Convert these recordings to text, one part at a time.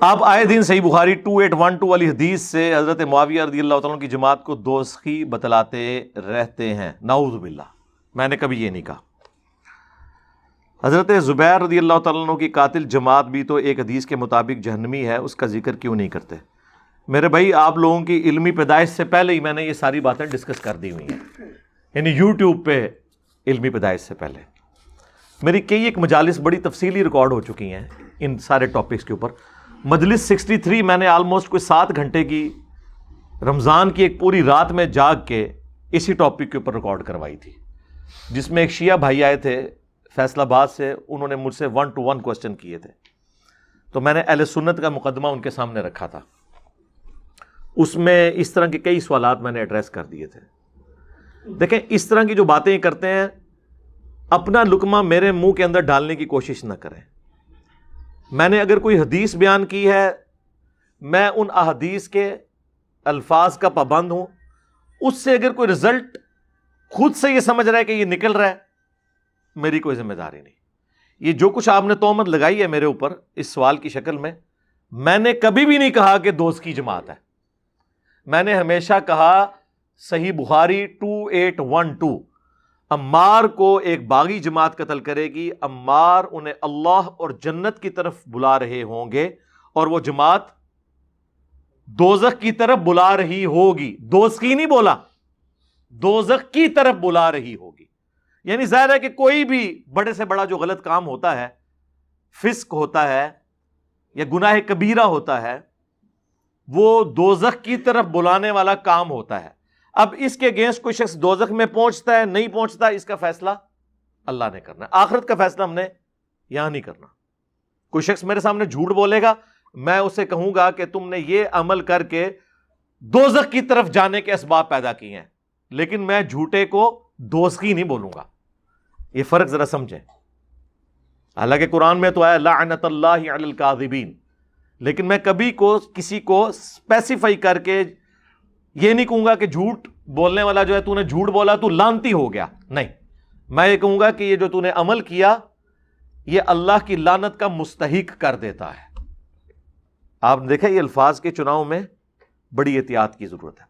آپ آئے دن صحیح بخاری 2812 والی حدیث سے حضرت معاویہ رضی اللہ تعالیٰ عنہ کی جماعت کو دوزخی بتلاتے رہتے ہیں. نعوذ باللہ. میں نے کبھی یہ نہیں کہا. حضرت زبیر رضی اللہ تعالیٰ عنہ کی قاتل جماعت بھی تو ایک حدیث کے مطابق جہنمی ہے، اس کا ذکر کیوں نہیں کرتے؟ میرے بھائی آپ لوگوں کی علمی پیدائش سے پہلے ہی میں نے یہ ساری باتیں ڈسکس کر دی ہوئی ہیں، یعنی یوٹیوب پہ علمی پیدائش سے پہلے میری کئی ایک مجالس بڑی تفصیلی ریکارڈ ہو چکی ہیں ان سارے ٹاپکس کے اوپر. مجلس 63 میں نے آلموسٹ کوئی 7 گھنٹے کی رمضان کی ایک پوری رات میں جاگ کے اسی ٹاپک کے اوپر ریکارڈ کروائی تھی، جس میں ایک شیعہ بھائی آئے تھے فیصل آباد سے، انہوں نے مجھ سے 1 to 1 کوسچن کیے تھے، تو میں نے اہل سنت کا مقدمہ ان کے سامنے رکھا تھا. اس میں اس طرح کے کئی سوالات میں نے ایڈریس کر دیے تھے. دیکھیں اس طرح کی جو باتیں کرتے ہیں، اپنا لقمہ میرے منہ کے اندر ڈالنے کی کوشش نہ کریں. میں نے اگر کوئی حدیث بیان کی ہے، میں ان احادیث کے الفاظ کا پابند ہوں. اس سے اگر کوئی رزلٹ خود سے یہ سمجھ رہا ہے کہ یہ نکل رہا ہے، میری کوئی ذمہ داری نہیں. یہ جو کچھ آپ نے تہمت لگائی ہے میرے اوپر اس سوال کی شکل میں نے کبھی بھی نہیں کہا کہ دوست کی جماعت ہے. میں نے ہمیشہ کہا صحیح بخاری 2812 عمار کو ایک باغی جماعت قتل کرے گی، عمار انہیں اللہ اور جنت کی طرف بلا رہے ہوں گے اور وہ جماعت دوزخ کی طرف بلا رہی ہوگی. دوزخی نہیں بولا، دوزخ کی طرف بلا رہی ہوگی. یعنی ظاہر ہے کہ کوئی بھی بڑے سے بڑا جو غلط کام ہوتا ہے، فسق ہوتا ہے یا گناہ کبیرہ ہوتا ہے، وہ دوزخ کی طرف بلانے والا کام ہوتا ہے. اب اس کے اگینسٹ کوئی شخص دوزخ میں پہنچتا ہے نہیں پہنچتا، اس کا فیصلہ اللہ نے کرنا ہے. آخرت کا فیصلہ ہم نے یہاں نہیں کرنا. کوئی شخص میرے سامنے جھوٹ بولے گا، میں اسے کہوں گا کہ تم نے یہ عمل کر کے دوزخ کی طرف جانے کے اسباب پیدا کیے ہیں، لیکن میں جھوٹے کو دوزخی نہیں بولوں گا. یہ فرق ذرا سمجھیں. حالانکہ قرآن میں تو آیا لعنت اللہ علی الکاذبین، لیکن میں کبھی کسی کو اسپیسیفائی کر کے یہ نہیں کہوں گا کہ جھوٹ بولنے والا جو ہے تو نے جھوٹ بولا تو لعنتی ہو گیا. نہیں، میں یہ کہوں گا کہ یہ جو تو نے عمل کیا یہ اللہ کی لعنت کا مستحق کر دیتا ہے. آپ دیکھیں یہ الفاظ کے چناؤ میں بڑی احتیاط کی ضرورت ہے.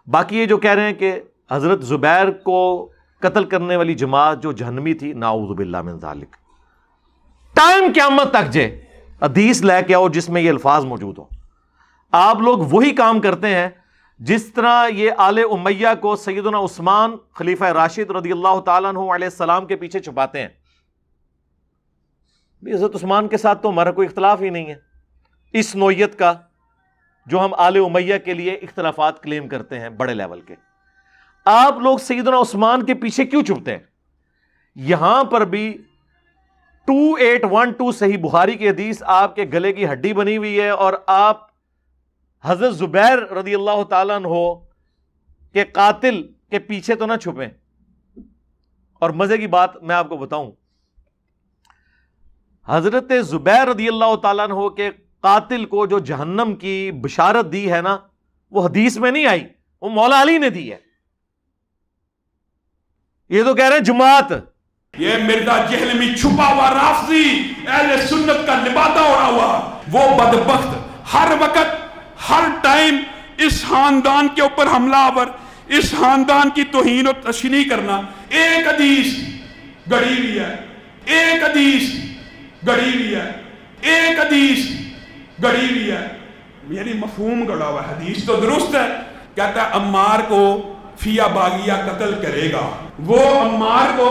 باقی یہ جو کہہ رہے ہیں کہ حضرت زبیر کو قتل کرنے والی جماعت جو جہنمی تھی، نعوذ باللہ من ذالک. ٹائم قیامت تک جے حدیث لے کے آؤ جس میں یہ الفاظ موجود ہو. آپ لوگ وہی کام کرتے ہیں جس طرح یہ آل امیہ کو سیدنا عثمان خلیفہ راشد رضی اللہ تعالیٰ عنہ علیہ السلام کے پیچھے چھپاتے ہیں. حضرت عثمان کے ساتھ تو ہمارا کوئی اختلاف ہی نہیں ہے اس نوعیت کا جو ہم آل امیہ کے لیے اختلافات کلیم کرتے ہیں بڑے لیول کے. آپ لوگ سیدنا عثمان کے پیچھے کیوں چھپتے ہیں؟ یہاں پر بھی 2812 صحیح بخاری کی حدیث آپ کے گلے کی ہڈی بنی ہوئی ہے، اور آپ حضرت زبیر رضی اللہ تعالیٰ عنہ کے قاتل کے پیچھے تو نہ چھپیں. اور مزے کی بات میں آپ کو بتاؤں، حضرت زبیر رضی اللہ تعالیٰ عنہ کے قاتل کو جو جہنم کی بشارت دی ہے نا، وہ حدیث میں نہیں آئی، وہ مولا علی نے دی ہے. یہ تو کہہ رہے ہیں جماعت. یہ مرزا جہلمی چھپا ہوا رافضی اہل سنت کا لبادہ اڑا ہوا، وہ بدبخت ہر وقت ہر ٹائم اس خاندان کے اوپر حملہ آور، اس خاندان کی توہین و تشنیع کرنا. ایک حدیث گڑی ہوئی ہے، ایک حدیث گڑی ہوئی ہے، ایک حدیث گڑی ہوئی ہے، یعنی مفہوم گڑا ہوا. حدیث تو درست ہے، کہتا ہے عمار کو فیا باغیہ قتل کرے گا، وہ عمار کو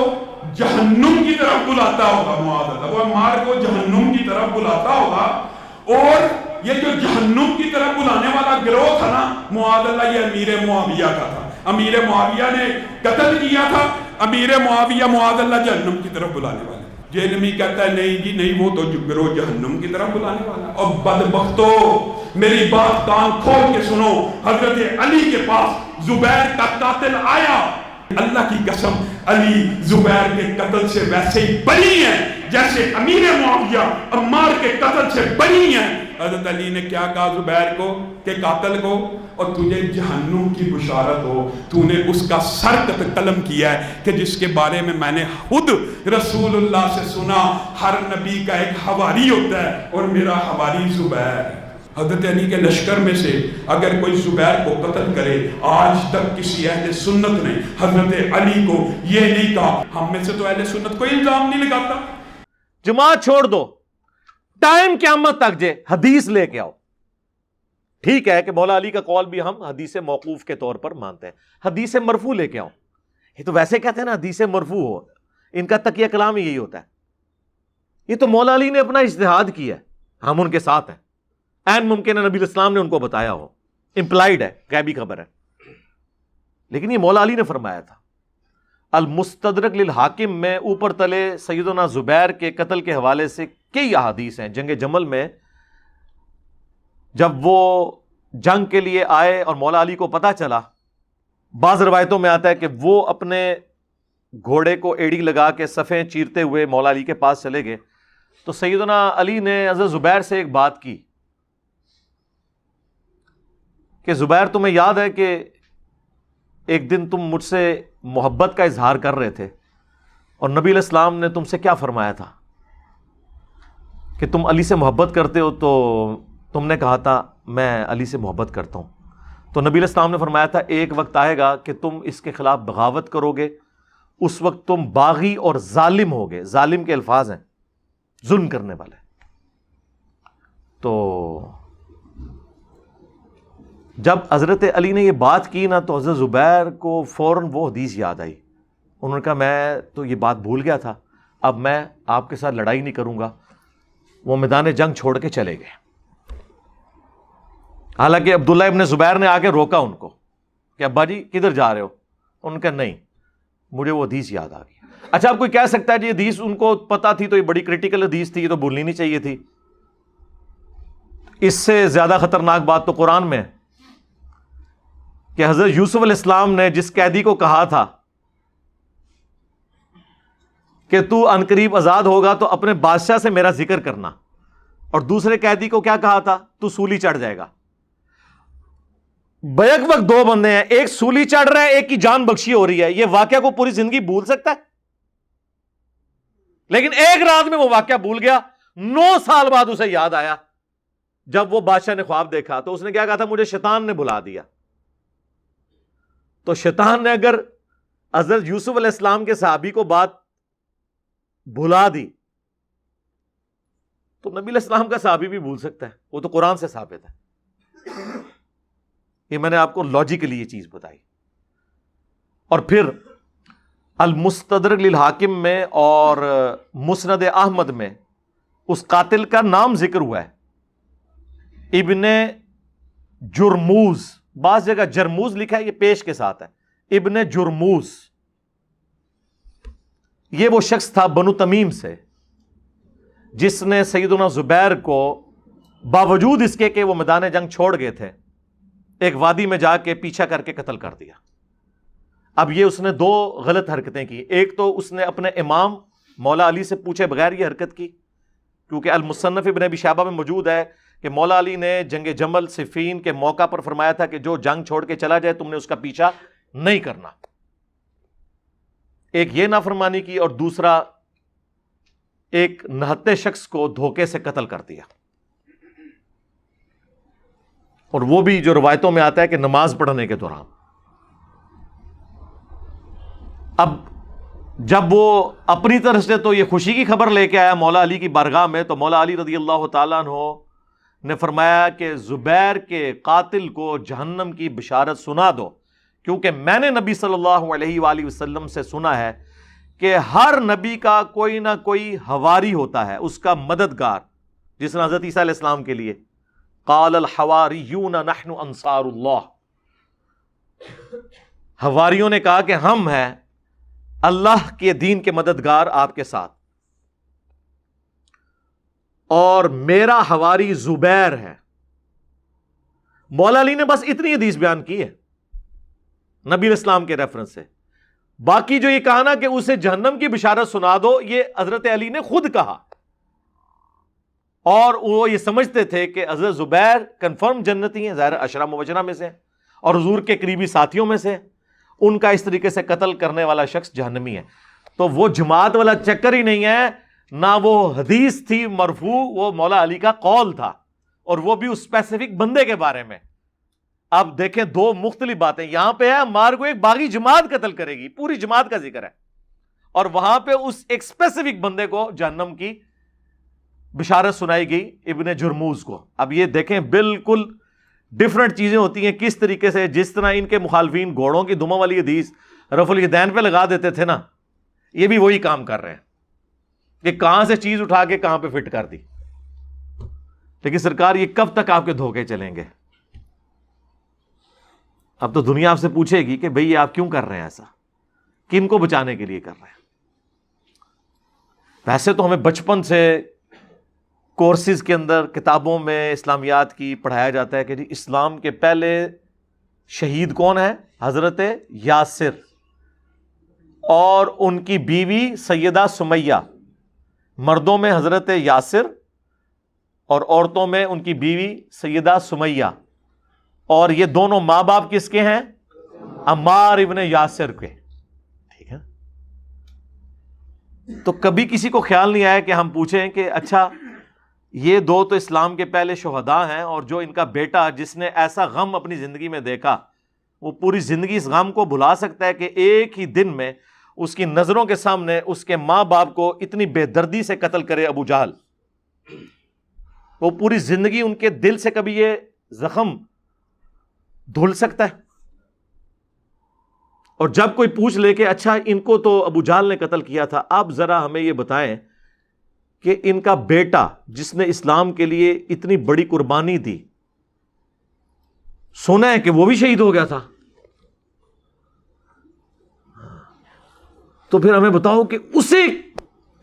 جہنم کی طرف بلاتا ہوگا. معاذ اللہ، وہ عمار کو جہنم کی طرف بلاتا ہوگا. اور یہ جو جہنم کی طرف بلانے والا گروہ تھا نا، معاذ اللہ، یہ امیر معاویہ کا تھا. امیر معاویہ نے قتل کیا تھا. امیر معاویہ معاذ اللہ جہنم کی طرف بلانے والا. جہنمی کہتا ہے نہیں جی نہیں، وہ تو گروہ جہنم کی طرف بلانے والا. اور بدبختو میری بات کان کھول کے سنو، حضرت علی کے پاس زبیر کا قاتل آیا. اللہ کی قسم علی زبیر کے قتل سے ویسے ہی بری ہیں جیسے امیر معاویہ عمار کے قتل سے بری ہیں۔ حضرت علی نے کیا کہا زبیر کو کہ قاتل کو، اور تجھے جہنم کی بشارت ہو، تو نے اس کا سر قلم کیا ہے کہ جس کے بارے میں میں نے خود رسول اللہ سے سنا، ہر نبی کا ایک حواری ہوتا ہے اور میرا حواری زبیر ہے۔ حضرت علی کے لشکر میں سے اگر کوئی زبیر کو قتل کرے، آج تک کسی اہل سنت نے حضرت علی کو یہ نہیں کہا۔ ہم میں سے تو اہل سنت کوئی الزام نہیں لگاتا۔ جماعت چھوڑ دو، ٹائم قیامت تک جے حدیث لے کے آؤ۔ ٹھیک ہے کہ مولا علی کا قول بھی ہم حدیث موقوف کے طور پر مانتے ہیں، حدیث مرفوع لے کے آؤ۔ یہ تو ویسے کہتے ہیں نا حدیث مرفوع ہو، ان کا تکیہ کلام یہی ہوتا ہے۔ یہ تو مولا علی نے اپنا اجتہاد کیا ہے، ہم ان کے ساتھ ہیں۔ این ممکن ہے نبی الاسلام نے ان کو بتایا ہو، امپلائیڈ ہے، غیبی خبر ہے، لیکن یہ مولا علی نے فرمایا تھا۔ المستدرک للحاکم میں اوپر تلے سیدنا زبیر کے قتل کے حوالے سے کئی احادیث ہیں۔ جنگ جمل میں جب وہ جنگ کے لیے آئے اور مولا علی کو پتا چلا، بعض روایتوں میں آتا ہے کہ وہ اپنے گھوڑے کو ایڑی لگا کے صفیں چیرتے ہوئے مولا علی کے پاس چلے گئے، تو سیدنا علی نے حضرت زبیر سے ایک بات کی کہ زبیر تمہیں یاد ہے کہ ایک دن تم مجھ سے محبت کا اظہار کر رہے تھے اور نبی علیہ السلام نے تم سے کیا فرمایا تھا کہ تم علی سے محبت کرتے ہو، تو تم نے کہا تھا میں علی سے محبت کرتا ہوں۔ تو نبی علیہ السلام نے فرمایا تھا ایک وقت آئے گا کہ تم اس کے خلاف بغاوت کرو گے، اس وقت تم باغی اور ظالم ہوگے۔ ظالم کے الفاظ ہیں، ظلم کرنے والے۔ تو جب حضرت علی نے یہ بات کی نا، تو حضرت زبیر کو فوراً وہ حدیث یاد آئی۔ انہوں نے کہا میں تو یہ بات بھول گیا تھا، اب میں آپ کے ساتھ لڑائی نہیں کروں گا۔ وہ میدان جنگ چھوڑ کے چلے گئے۔ حالانکہ عبداللہ ابن زبیر نے آ کے روکا ان کو کہ ابا جی کدھر جا رہے ہو؟ انہوں نے کہا نہیں، مجھے وہ حدیث یاد آ گئی۔ اچھا اب کوئی کہہ سکتا ہے جی حدیث ان کو پتا تھی تو یہ بڑی کریٹیکل حدیث تھی، یہ تو بھولنی نہیں چاہیے تھی۔ اس سے زیادہ خطرناک بات تو قرآن میں ہے کہ حضرت یوسف علیہ السلام نے جس قیدی کو کہا تھا کہ تو عنقریب آزاد ہوگا تو اپنے بادشاہ سے میرا ذکر کرنا، اور دوسرے قیدی کو کیا کہا تھا؟ تو سولی چڑھ جائے گا۔ بیک وقت دو بندے ہیں، ایک سولی چڑھ رہا ہے، ایک کی جان بخشی ہو رہی ہے۔ یہ واقعہ کو پوری زندگی بھول سکتا ہے؟ لیکن ایک رات میں وہ واقعہ بھول گیا، 9 سال بعد اسے یاد آیا جب وہ بادشاہ نے خواب دیکھا۔ تو اس نے کیا کہا تھا؟ مجھے شیطان نے بلا دیا۔ تو شیطان نے اگر حضرت یوسف علیہ السلام کے صحابی کو بات بھلا دی تو نبی علیہ السلام کا صحابی بھی بھول سکتا ہے، وہ تو قرآن سے ثابت ہے۔ یہ میں نے آپ کو لاجیکلی یہ چیز بتائی۔ اور پھر المستدرک للحاکم میں اور مسند احمد میں اس قاتل کا نام ذکر ہوا ہے، ابن جرموز، بعض جگہ جرموز لکھا ہے، یہ پیش کے ساتھ ہے، ابن جرموز۔ یہ وہ شخص تھا بنو تمیم سے جس نے سیدنا زبیر کو باوجود اس کے کہ وہ میدان جنگ چھوڑ گئے تھے، ایک وادی میں جا کے پیچھا کر کے قتل کر دیا۔ اب یہ اس نے 2 غلط حرکتیں کی۔ ایک تو اس نے اپنے امام مولا علی سے پوچھے بغیر یہ حرکت کی، کیونکہ المصنف ابن ابی شیبہ میں موجود ہے کہ مولا علی نے جنگ جمل صفین کے موقع پر فرمایا تھا کہ جو جنگ چھوڑ کے چلا جائے تم نے اس کا پیچھا نہیں کرنا۔ ایک یہ نافرمانی کی، اور دوسرا ایک نہتے شخص کو دھوکے سے قتل کر دیا، اور وہ بھی جو روایتوں میں آتا ہے کہ نماز پڑھنے کے دوران۔ اب جب وہ اپنی طرف سے تو یہ خوشی کی خبر لے کے آیا مولا علی کی بارگاہ میں، تو مولا علی رضی اللہ تعالیٰ عنہ نے فرمایا کہ زبیر کے قاتل کو جہنم کی بشارت سنا دو، کیونکہ میں نے نبی صلی اللہ علیہ وآلہ وسلم سے سنا ہے کہ ہر نبی کا کوئی نہ کوئی حواری ہوتا ہے، اس کا مددگار، جس نے حضرت عیسیٰ علیہ السلام کے لیے قال الحواریون نحن انصار اللہ، حواریوں نے کہا کہ ہم ہیں اللہ کے دین کے مددگار آپ کے ساتھ، اور میرا حواری زبیر ہے۔ مولا علی نے بس اتنی حدیث بیان کی ہے نبی علیہ السلام کے ریفرنس سے، باقی جو یہ کہا نا کہ اسے جہنم کی بشارت سنا دو، یہ حضرت علی نے خود کہا، اور وہ یہ سمجھتے تھے کہ حضرت زبیر کنفرم جنتی ہیں، ظاہر عشرہ مبشرہ میں سے ہیں اور حضور کے قریبی ساتھیوں میں سے، ان کا اس طریقے سے قتل کرنے والا شخص جہنمی ہے۔ تو وہ جماعت والا چکر ہی نہیں ہے، نہ وہ حدیث تھی مرفوع، وہ مولا علی کا قول تھا، اور وہ بھی اس اسپیسیفک بندے کے بارے میں۔ اب دیکھیں دو مختلف باتیں، یہاں پہ ہے عمار کو ایک باغی جماعت قتل کرے گی، پوری جماعت کا ذکر ہے، اور وہاں پہ اس ایک اسپیسیفک بندے کو جہنم کی بشارت سنائی گئی، ابن جرموز کو۔ اب یہ دیکھیں بالکل ڈفرنٹ چیزیں ہوتی ہیں، کس طریقے سے جس طرح ان کے مخالفین گھوڑوں کی دموں والی حدیث رفع الیدین پہ لگا دیتے تھے نا، یہ بھی وہی کام کر رہے ہیں کہ کہاں سے چیز اٹھا کے کہاں پہ فٹ کر دی۔ لیکن سرکار یہ کب تک آپ کے دھوکے چلیں گے؟ اب تو دنیا آپ سے پوچھے گی کہ بھئی آپ کیوں کر رہے ہیں ایسا، کن کو بچانے کے لیے کر رہے ہیں؟ ویسے تو ہمیں بچپن سے کورسز کے اندر کتابوں میں اسلامیات کی پڑھایا جاتا ہے کہ جی اسلام کے پہلے شہید کون ہے؟ حضرت یاسر اور ان کی بیوی سیدہ سمیہ، مردوں میں حضرت یاسر اور عورتوں میں ان کی بیوی سیدہ سمیہ، اور یہ دونوں ماں باپ کس کے ہیں؟ عمار ابن یاسر کے، ٹھیک ہے؟ تو کبھی کسی کو خیال نہیں آیا کہ ہم پوچھیں کہ اچھا یہ دو تو اسلام کے پہلے شہداء ہیں، اور جو ان کا بیٹا جس نے ایسا غم اپنی زندگی میں دیکھا، وہ پوری زندگی اس غم کو بھلا سکتا ہے کہ ایک ہی دن میں اس کی نظروں کے سامنے اس کے ماں باپ کو اتنی بے دردی سے قتل کرے ابو جہل؟ وہ پوری زندگی ان کے دل سے کبھی یہ زخم دھل سکتا ہے؟ اور جب کوئی پوچھ لے کہ اچھا ان کو تو ابو جہل نے قتل کیا تھا، آپ ذرا ہمیں یہ بتائیں کہ ان کا بیٹا جس نے اسلام کے لیے اتنی بڑی قربانی دی، سنا ہے کہ وہ بھی شہید ہو گیا تھا، تو پھر ہمیں بتاؤ کہ اسے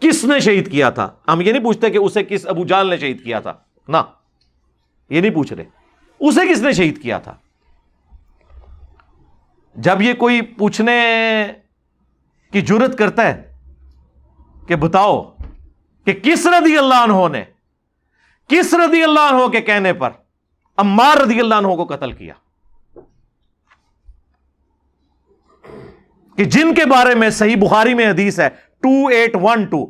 کس نے شہید کیا تھا؟ ہم یہ نہیں پوچھتے کہ اسے کس ابو جہل نے شہید کیا تھا، نہ یہ نہیں پوچھ رہے، اسے کس نے شہید کیا تھا؟ جب یہ کوئی پوچھنے کی جرت کرتا ہے کہ بتاؤ کہ کس رضی اللہ عنہ نے، کس رضی اللہ عنہ کے کہنے پر عمار رضی اللہ عنہ کو قتل کیا، کہ جن کے بارے میں صحیح بخاری میں حدیث ہے 2812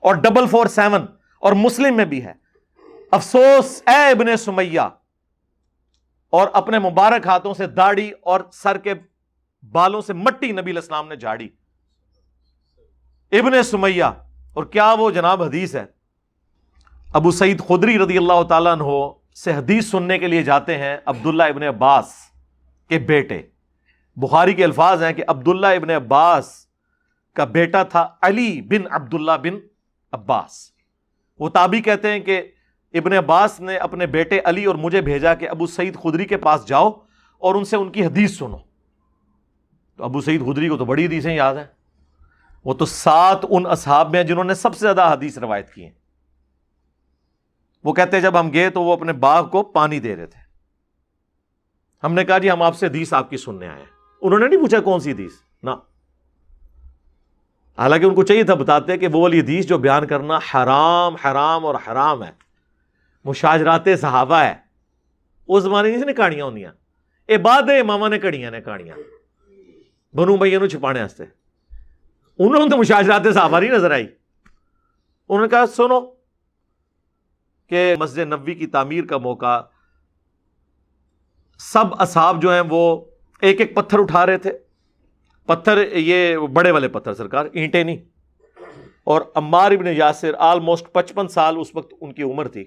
اور 447 اور مسلم میں بھی ہے، افسوس اے ابن سمیہ، اور اپنے مبارک ہاتھوں سے داڑھی اور سر کے بالوں سے مٹی نبی علیہ السلام نے جھاڑی، ابن سمیہ۔ اور کیا وہ جناب حدیث ہے، ابو سعید خدری رضی اللہ تعالیٰ عنہ سے حدیث سننے کے لیے جاتے ہیں عبداللہ ابن عباس کے بیٹے۔ بخاری کے الفاظ ہیں کہ عبداللہ ابن عباس کا بیٹا تھا علی بن عبداللہ بن عباس۔ وہ تابعی کہتے ہیں کہ ابن عباس نے اپنے بیٹے علی اور مجھے بھیجا کہ ابو سعید خدری کے پاس جاؤ اور ان سے ان کی حدیث سنو۔ تو ابو سعید خدری کو تو بڑی حدیثیں یاد ہیں، وہ تو 7 ان اصحاب میں جنہوں نے سب سے زیادہ حدیث روایت کی ہیں۔ وہ کہتے ہیں جب ہم گئے تو وہ اپنے باغ کو پانی دے رہے تھے، ہم نے کہا جی ہم آپ سے حدیث آپ کی سننے آئے ہیں۔ انہوں نے نہیں پوچھا کون سی حدیث، نہ، حالانکہ ان کو چاہیے تھا بتاتے کہ وہ والی حدیث جو بیان کرنا حرام حرام اور حرام ہے، مشاجرات صحابہ ہے۔ اس زمانے نہیں کہانیاں ہوندیاں، اے بعد امامہ نے کڑیاں نے کہانیاں بنو بھائیوں نو چھپانے واسطے، انہوں نے تو مشاجرات صحابہ نہیں نظر آئی۔ انہوں نے کہا سنو کہ مسجد نبوی کی تعمیر کا موقع، سب اصحاب جو ہیں وہ ایک ایک پتھر اٹھا رہے تھے، پتھر یہ بڑے والے پتھر سرکار، اینٹیں نہیں، اور عمار ابن یاسر آلموسٹ 55 سال اس وقت ان کی عمر تھی،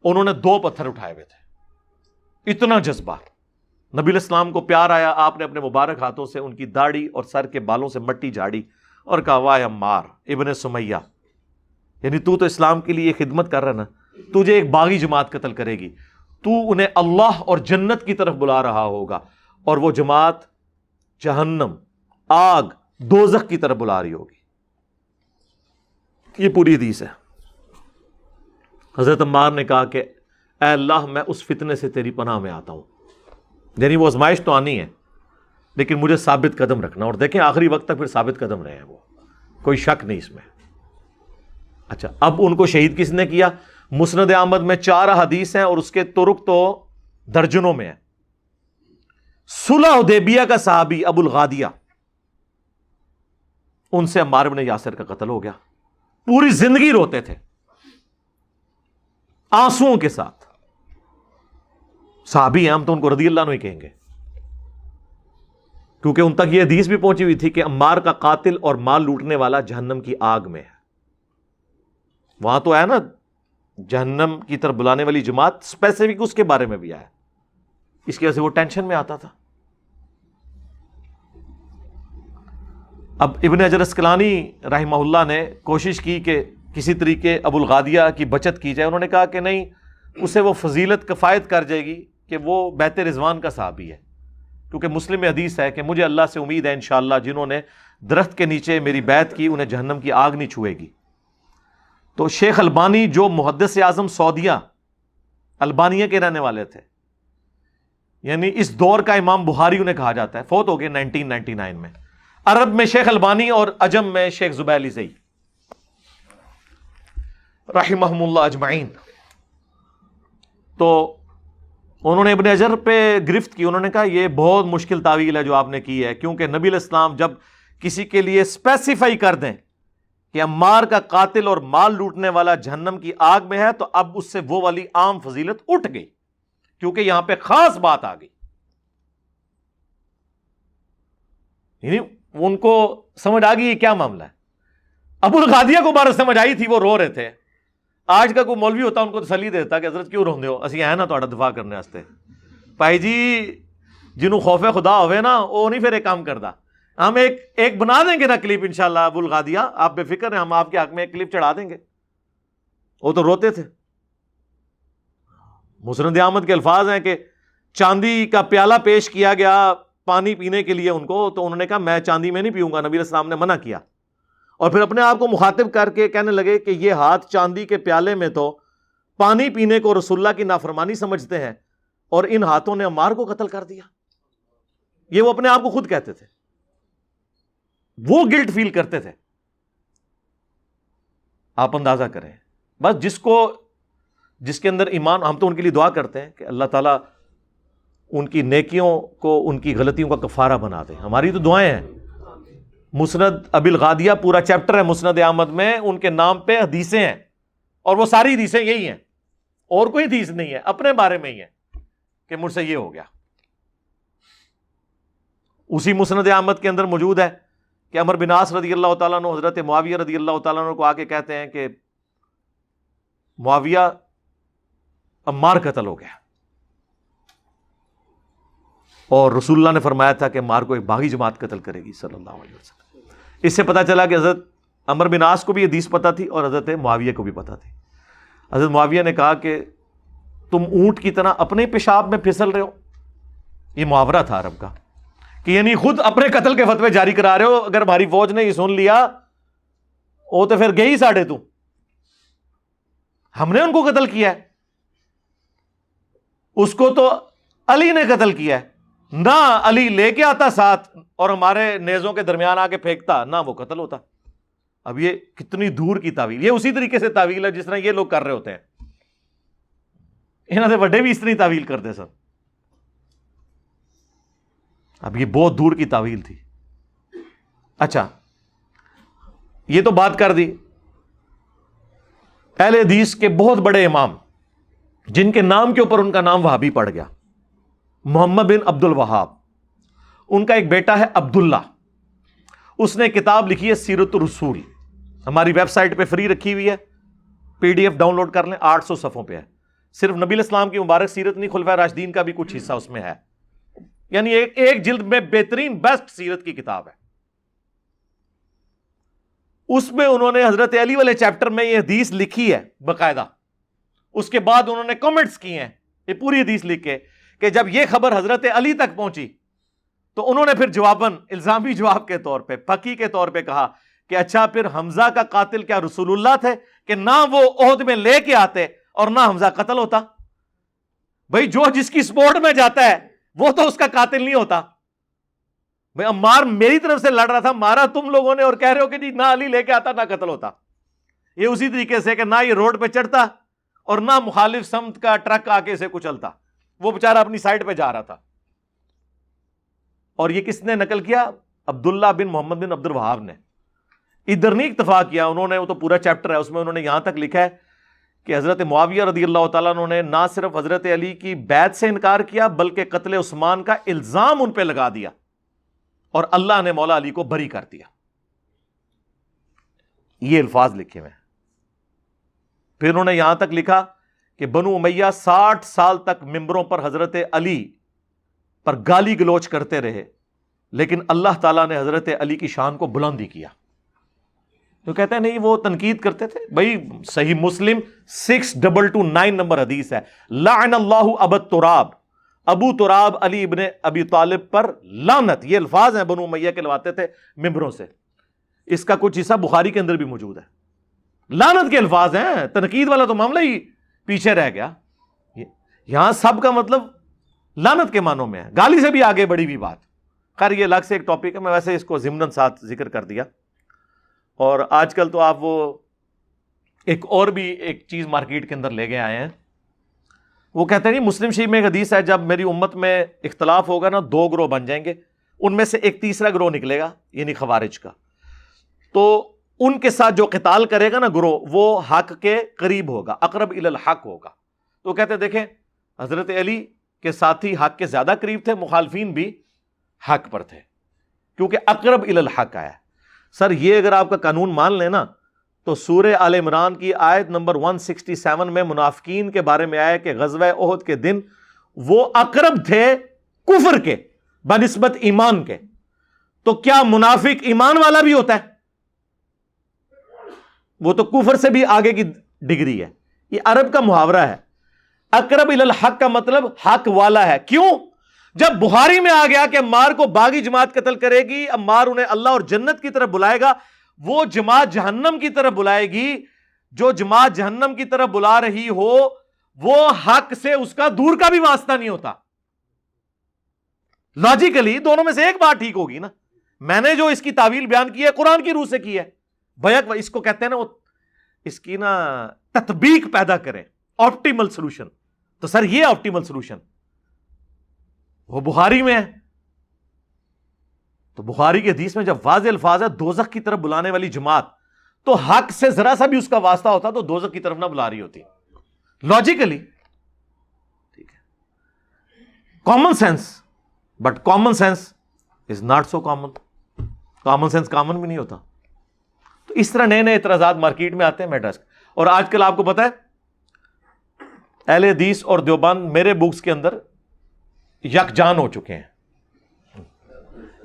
انہوں نے 2 پتھر اٹھائے ہوئے تھے۔ اتنا جذبہ، نبی علیہ السلام کو پیار آیا، آپ نے اپنے مبارک ہاتھوں سے ان کی داڑھی اور سر کے بالوں سے مٹی جھاڑی اور کہا واہ عمار ابن سمیہ، یعنی تو اسلام کے لیے خدمت کر رہا نا، تجھے ایک باغی جماعت قتل کرے گی، تو انہیں اللہ اور جنت کی طرف بلا رہا ہوگا، اور وہ جماعت جہنم، آگ، دوزخ کی طرف بلا رہی ہوگی۔ یہ پوری حدیث ہے۔ حضرت عمار نے کہا کہ اے اللہ میں اس فتنے سے تیری پناہ میں آتا ہوں، یعنی وہ آزمائش تو آنی ہے، لیکن مجھے ثابت قدم رکھنا، اور دیکھیں آخری وقت تک پھر ثابت قدم رہے ہیں وہ، کوئی شک نہیں اس میں۔ اچھا، اب ان کو شہید کس نے کیا؟ مسند احمد میں 4 حدیث ہیں اور اس کے طرق تو درجنوں میں ہیں۔ صلح حدیبیہ کا صحابی ابو الغادیہ، ان سے عمار بن یاسر کا قتل ہو گیا، پوری زندگی روتے تھے آنسوؤں کے ساتھ، صحابی ہیں، ہم تو ان کو رضی اللہ عنہ ہی کہیں گے، کیونکہ ان تک یہ حدیث بھی پہنچی ہوئی تھی کہ عمار کا قاتل اور مال لوٹنے والا جہنم کی آگ میں ہے۔ وہاں تو ہے نا جہنم کی طرف بلانے والی جماعت، اسپیسیفک اس کے بارے میں بھی آیا، اس کی وجہ سے وہ ٹینشن میں آتا تھا۔ اب ابن حجر اسقلانی رحمہ اللہ نے کوشش کی کہ کسی طریقے ابو الغادیہ کی بچت کی جائے، انہوں نے کہا کہ نہیں، اسے وہ فضیلت کفایت کر جائے گی کہ وہ بیت رضوان کا صحابی ہے، کیونکہ مسلم میں حدیث ہے کہ مجھے اللہ سے امید ہے انشاءاللہ جنہوں نے درخت کے نیچے میری بیعت کی انہیں جہنم کی آگ نہیں چھوئے گی۔ تو شیخ البانی جو محدث اعظم سعودیہ البانیہ کے رہنے والے تھے، یعنی اس دور کا امام بخاری انہیں کہا جاتا ہے، فوت ہو گئے 1999 میں۔ عرب میں شیخ البانی اور عجم میں شیخ زبیلی زئی رحمہم اللہ اجمعین۔ تو انہوں نے ابن حجر پہ گرفت کی، انہوں نے کہا یہ بہت مشکل تعویل ہے جو آپ نے کی ہے، کیونکہ نبی علیہ السلام جب کسی کے لیے اسپیسیفائی کر دیں کہ عمار کا قاتل اور مال لوٹنے والا جہنم کی آگ میں ہے، تو اب اس سے وہ والی عام فضیلت اٹھ گئی، کیونکہ یہاں پہ خاص بات آ گئی۔ یعنی ان کو سمجھ آ گئی یہ کیا معاملہ ہے۔ ابو الغادیہ کو بارہ سمجھ آئی تھی، وہ رو رہے تھے۔ آج کا کوئی مولوی ہوتا ان کو تسلی دیتا کہ حضرت کیوں روندے ہو، اسی ہیں نا تہاڈا دفاع کرنے واسطے۔ بھائی جی جنہوں خوف خدا ہوئے نا وہ نہیں پھر ایک کام کردا۔ ہم ایک بنا دیں گے نا کلپ انشاءاللہ ابو الغادیہ، آپ بے فکر ہیں، ہم آپ کے حق میں ایک کلپ چڑھا دیں گے۔ وہ تو روتے تھے۔ مسند احمد کے الفاظ ہیں کہ چاندی کا پیالہ پیش کیا گیا پانی پینے کے لیے ان کو، تو انہوں نے کہا میں چاندی میں نہیں پیوں گا، نبی علیہ السلام نے منع کیا، اور پھر اپنے آپ کو مخاطب کر کے کہنے لگے کہ یہ ہاتھ چاندی کے پیالے میں تو پانی پینے کو رسول اللہ کی نافرمانی سمجھتے ہیں، اور ان ہاتھوں نے عمار کو قتل کر دیا۔ یہ وہ اپنے آپ کو خود کہتے تھے، وہ گلٹ فیل کرتے تھے۔ آپ اندازہ کریں، بس جس کے اندر ایمان، ہم تو ان کے لیے دعا کرتے ہیں کہ اللہ تعالیٰ ان کی نیکیوں کو ان کی غلطیوں کا کفارہ بنا دے، ہماری تو دعائیں ہیں۔ مسند ابی الغادیہ پورا چیپٹر ہے مسند احمد میں، ان کے نام پہ حدیثیں ہیں، اور وہ ساری حدیثیں یہی ہیں، اور کوئی حدیث نہیں ہے، اپنے بارے میں ہی ہے کہ مجھ سے یہ ہو گیا۔ اسی مسند احمد کے اندر موجود ہے کہ عمر بن عاص رضی اللہ تعالیٰ عنہ حضرت معاویہ رضی اللہ تعالیٰ عنہ کو آ کے کہتے ہیں کہ معاویہ عمار قتل ہو گیا، اور رسول اللہ نے فرمایا تھا کہ عمار کو ایک باغی جماعت قتل کرے گی صلی اللہ علیہ وسلم۔ اس سے پتہ چلا کہ حضرت عمر بن عاص کو بھی حدیث پتہ تھی اور حضرت معاویہ کو بھی پتہ تھی۔ حضرت معاویہ نے کہا کہ تم اونٹ کی طرح اپنے پیشاب میں پھسل رہے ہو، یہ محاورہ تھا عرب کا، کہ یعنی خود اپنے قتل کے فتوے جاری کرا رہے ہو، اگر ہماری فوج نے یہ سن لیا وہ تو پھر گئی ساڑھے، تو ہم نے ان کو قتل کیا ہے، اس کو تو علی نے قتل کیا ہے، نہ علی لے کے آتا ساتھ اور ہمارے نیزوں کے درمیان آ کے پھینکتا، نہ وہ قتل ہوتا۔ اب یہ کتنی دور کی تعویل، یہ اسی طریقے سے تعویل ہے جس طرح یہ لوگ کر رہے ہوتے ہیں، انہوں نے بڑے بھی اس طرح تعویل کرتے سر۔ اب یہ بہت دور کی تعویل تھی۔ اچھا، یہ تو بات کر دی اہل حدیث کے بہت بڑے امام جن کے نام کے اوپر ان کا نام وہابی پڑ گیا، محمد بن عبد الوہاب، ان کا ایک بیٹا ہے عبداللہ، اس نے کتاب لکھی ہے سیرت الرسول، ہماری ویب سائٹ پہ فری رکھی ہوئی ہے، PDF ڈاؤن لوڈ کر لیں، 800 صفحوں پہ ہے، صرف نبی علیہ السلام کی مبارک سیرت نہیں، خلفائے راشدین کا بھی کچھ حصہ اس میں ہے، یعنی ایک جلد میں بہترین بیسٹ سیرت کی کتاب ہے۔ اس میں انہوں نے حضرت علی والے چیپٹر میں یہ حدیث لکھی ہے باقاعدہ، اس کے بعد انہوں نے کمنٹس کیے ہیں یہ پوری حدیث لکھ کے، کہ جب یہ خبر حضرت علی تک پہنچی تو انہوں نے پھر جواباً الزامی جواب کے طور پہ، پکی کے طور پہ کہا کہ اچھا پھر حمزہ کا قاتل کیا رسول اللہ تھے کہ نہ وہ عہد میں لے کے آتے اور نہ حمزہ قتل ہوتا؟ بھئی جو جس کی سپورٹ میں جاتا ہے وہ تو اس کا قاتل نہیں ہوتا۔ بھائی عمار میری طرف سے لڑ رہا تھا، مارا تم لوگوں نے، اور کہہ رہے ہو کہ جی نہ علی لے کے آتا نہ قتل ہوتا. یہ اسی طریقے سے کہ نہ یہ روڈ پہ چڑھتا اور نہ مخالف سمت کا ٹرک آ کے اسے کچلتا، وہ بےچارا اپنی سائڈ پہ جا رہا تھا. اور یہ کس نے نقل کیا؟ عبداللہ بن محمد بن عبد الوہاب نے. ادھر نہیں اکتفا کیا انہوں نے، وہ تو پورا چیپٹر ہے اس میں، انہوں نے یہاں تک لکھا ہے کہ حضرت معاویہ رضی اللہ تعالیٰ عنہ نے نہ صرف حضرت علی کی بیعت سے انکار کیا بلکہ قتل عثمان کا الزام ان پہ لگا دیا، اور اللہ نے مولا علی کو بری کر دیا. یہ الفاظ لکھے ہوئے ہیں. پھر انہوں نے یہاں تک لکھا کہ بنو امیہ 60 سال تک ممبروں پر حضرت علی پر گالی گلوچ کرتے رہے، لیکن اللہ تعالیٰ نے حضرت علی کی شان کو بلندی کیا. تو کہتے ہیں نہیں وہ تنقید کرتے تھے. بھائی صحیح مسلم 6229 نمبر حدیث ہے، لعن اللہ ابا تراب، ابو تراب علی ابن ابی طالب پر لعنت. یہ الفاظ ہیں بنو امیہ کے لواتے تھے ممبروں سے. اس کا کچھ حصہ بخاری کے اندر بھی موجود ہے. لعنت کے الفاظ ہیں، تنقید والا تو معاملہ ہی پیچھے رہ گیا. یہاں سب کا مطلب لعنت کے معنوں میں ہے، گالی سے بھی آگے بڑھی ہوئی بات. خیر یہ الگ سے ایک ٹاپک ہے، میں ویسے اس کو ضمناً ساتھ ذکر کر دیا. اور آج کل تو آپ وہ ایک اور بھی ایک چیز مارکیٹ کے اندر لے کے آئے ہیں. وہ کہتے ہیں نہیں مسلم شریف میں ایک حدیث ہے جب میری امت میں اختلاف ہوگا نا 2 گروہ بن جائیں گے، ان میں سے ایک تیسرا گروہ نکلے گا یعنی خوارج کا، تو ان کے ساتھ جو قتال کرے گا نا گروہ وہ حق کے قریب ہوگا، اقرب الی الحق ہوگا. تو کہتے ہیں دیکھیں حضرت علی کے ساتھی حق کے زیادہ قریب تھے، مخالفین بھی حق پر تھے کیونکہ اقرب الی الحق آیا. سر یہ اگر آپ کا قانون مان لیں نا تو سورہ آل عمران کی آیت نمبر 167 میں منافقین کے بارے میں آیا کہ غزوہ احد کے دن وہ اقرب تھے کفر کے بنسبت ایمان کے. تو کیا منافق ایمان والا بھی ہوتا ہے؟ وہ تو کفر سے بھی آگے کی ڈگری ہے. یہ عرب کا محاورہ ہے. اقرب الی الحق کا مطلب حق والا ہے. کیوں؟ جب بخاری میں آ گیا کہ عمار کو باغی جماعت قتل کرے گی، عمار انہیں اللہ اور جنت کی طرف بلائے گا، وہ جماعت جہنم کی طرف بلائے گی. جو جماعت جہنم کی طرف بلا رہی ہو وہ حق سے اس کا دور کا بھی واسطہ نہیں ہوتا. لاجیکلی دونوں میں سے ایک بات ٹھیک ہوگی نا. میں نے جو اس کی تعویل بیان کی ہے قرآن کی روح سے کی ہے. بیک اس کو کہتے ہیں نا وہ اس کی نا تطبیق پیدا کریں، آپٹیمل سولوشن. تو سر یہ آپٹیمل سولوشن وہ بخاری میں ہے. تو بخاری کی حدیث میں جب واضح الفاظ ہے دوزخ کی طرف بلانے والی جماعت، تو حق سے ذرا سا بھی اس کا واسطہ ہوتا تو دوزخ کی طرف نہ بلا رہی ہوتی لاجیکلی. ٹھیک ہے، common sense, but common sense is not so common. Common sense common بھی نہیں ہوتا. تو اس طرح نئے نئے اعتراضات مارکیٹ میں آتے ہیں میڈرس. اور آج کل آپ کو پتا ہے اہل حدیث اور دیوبند میرے بکس کے اندر یکجان ہو چکے ہیں،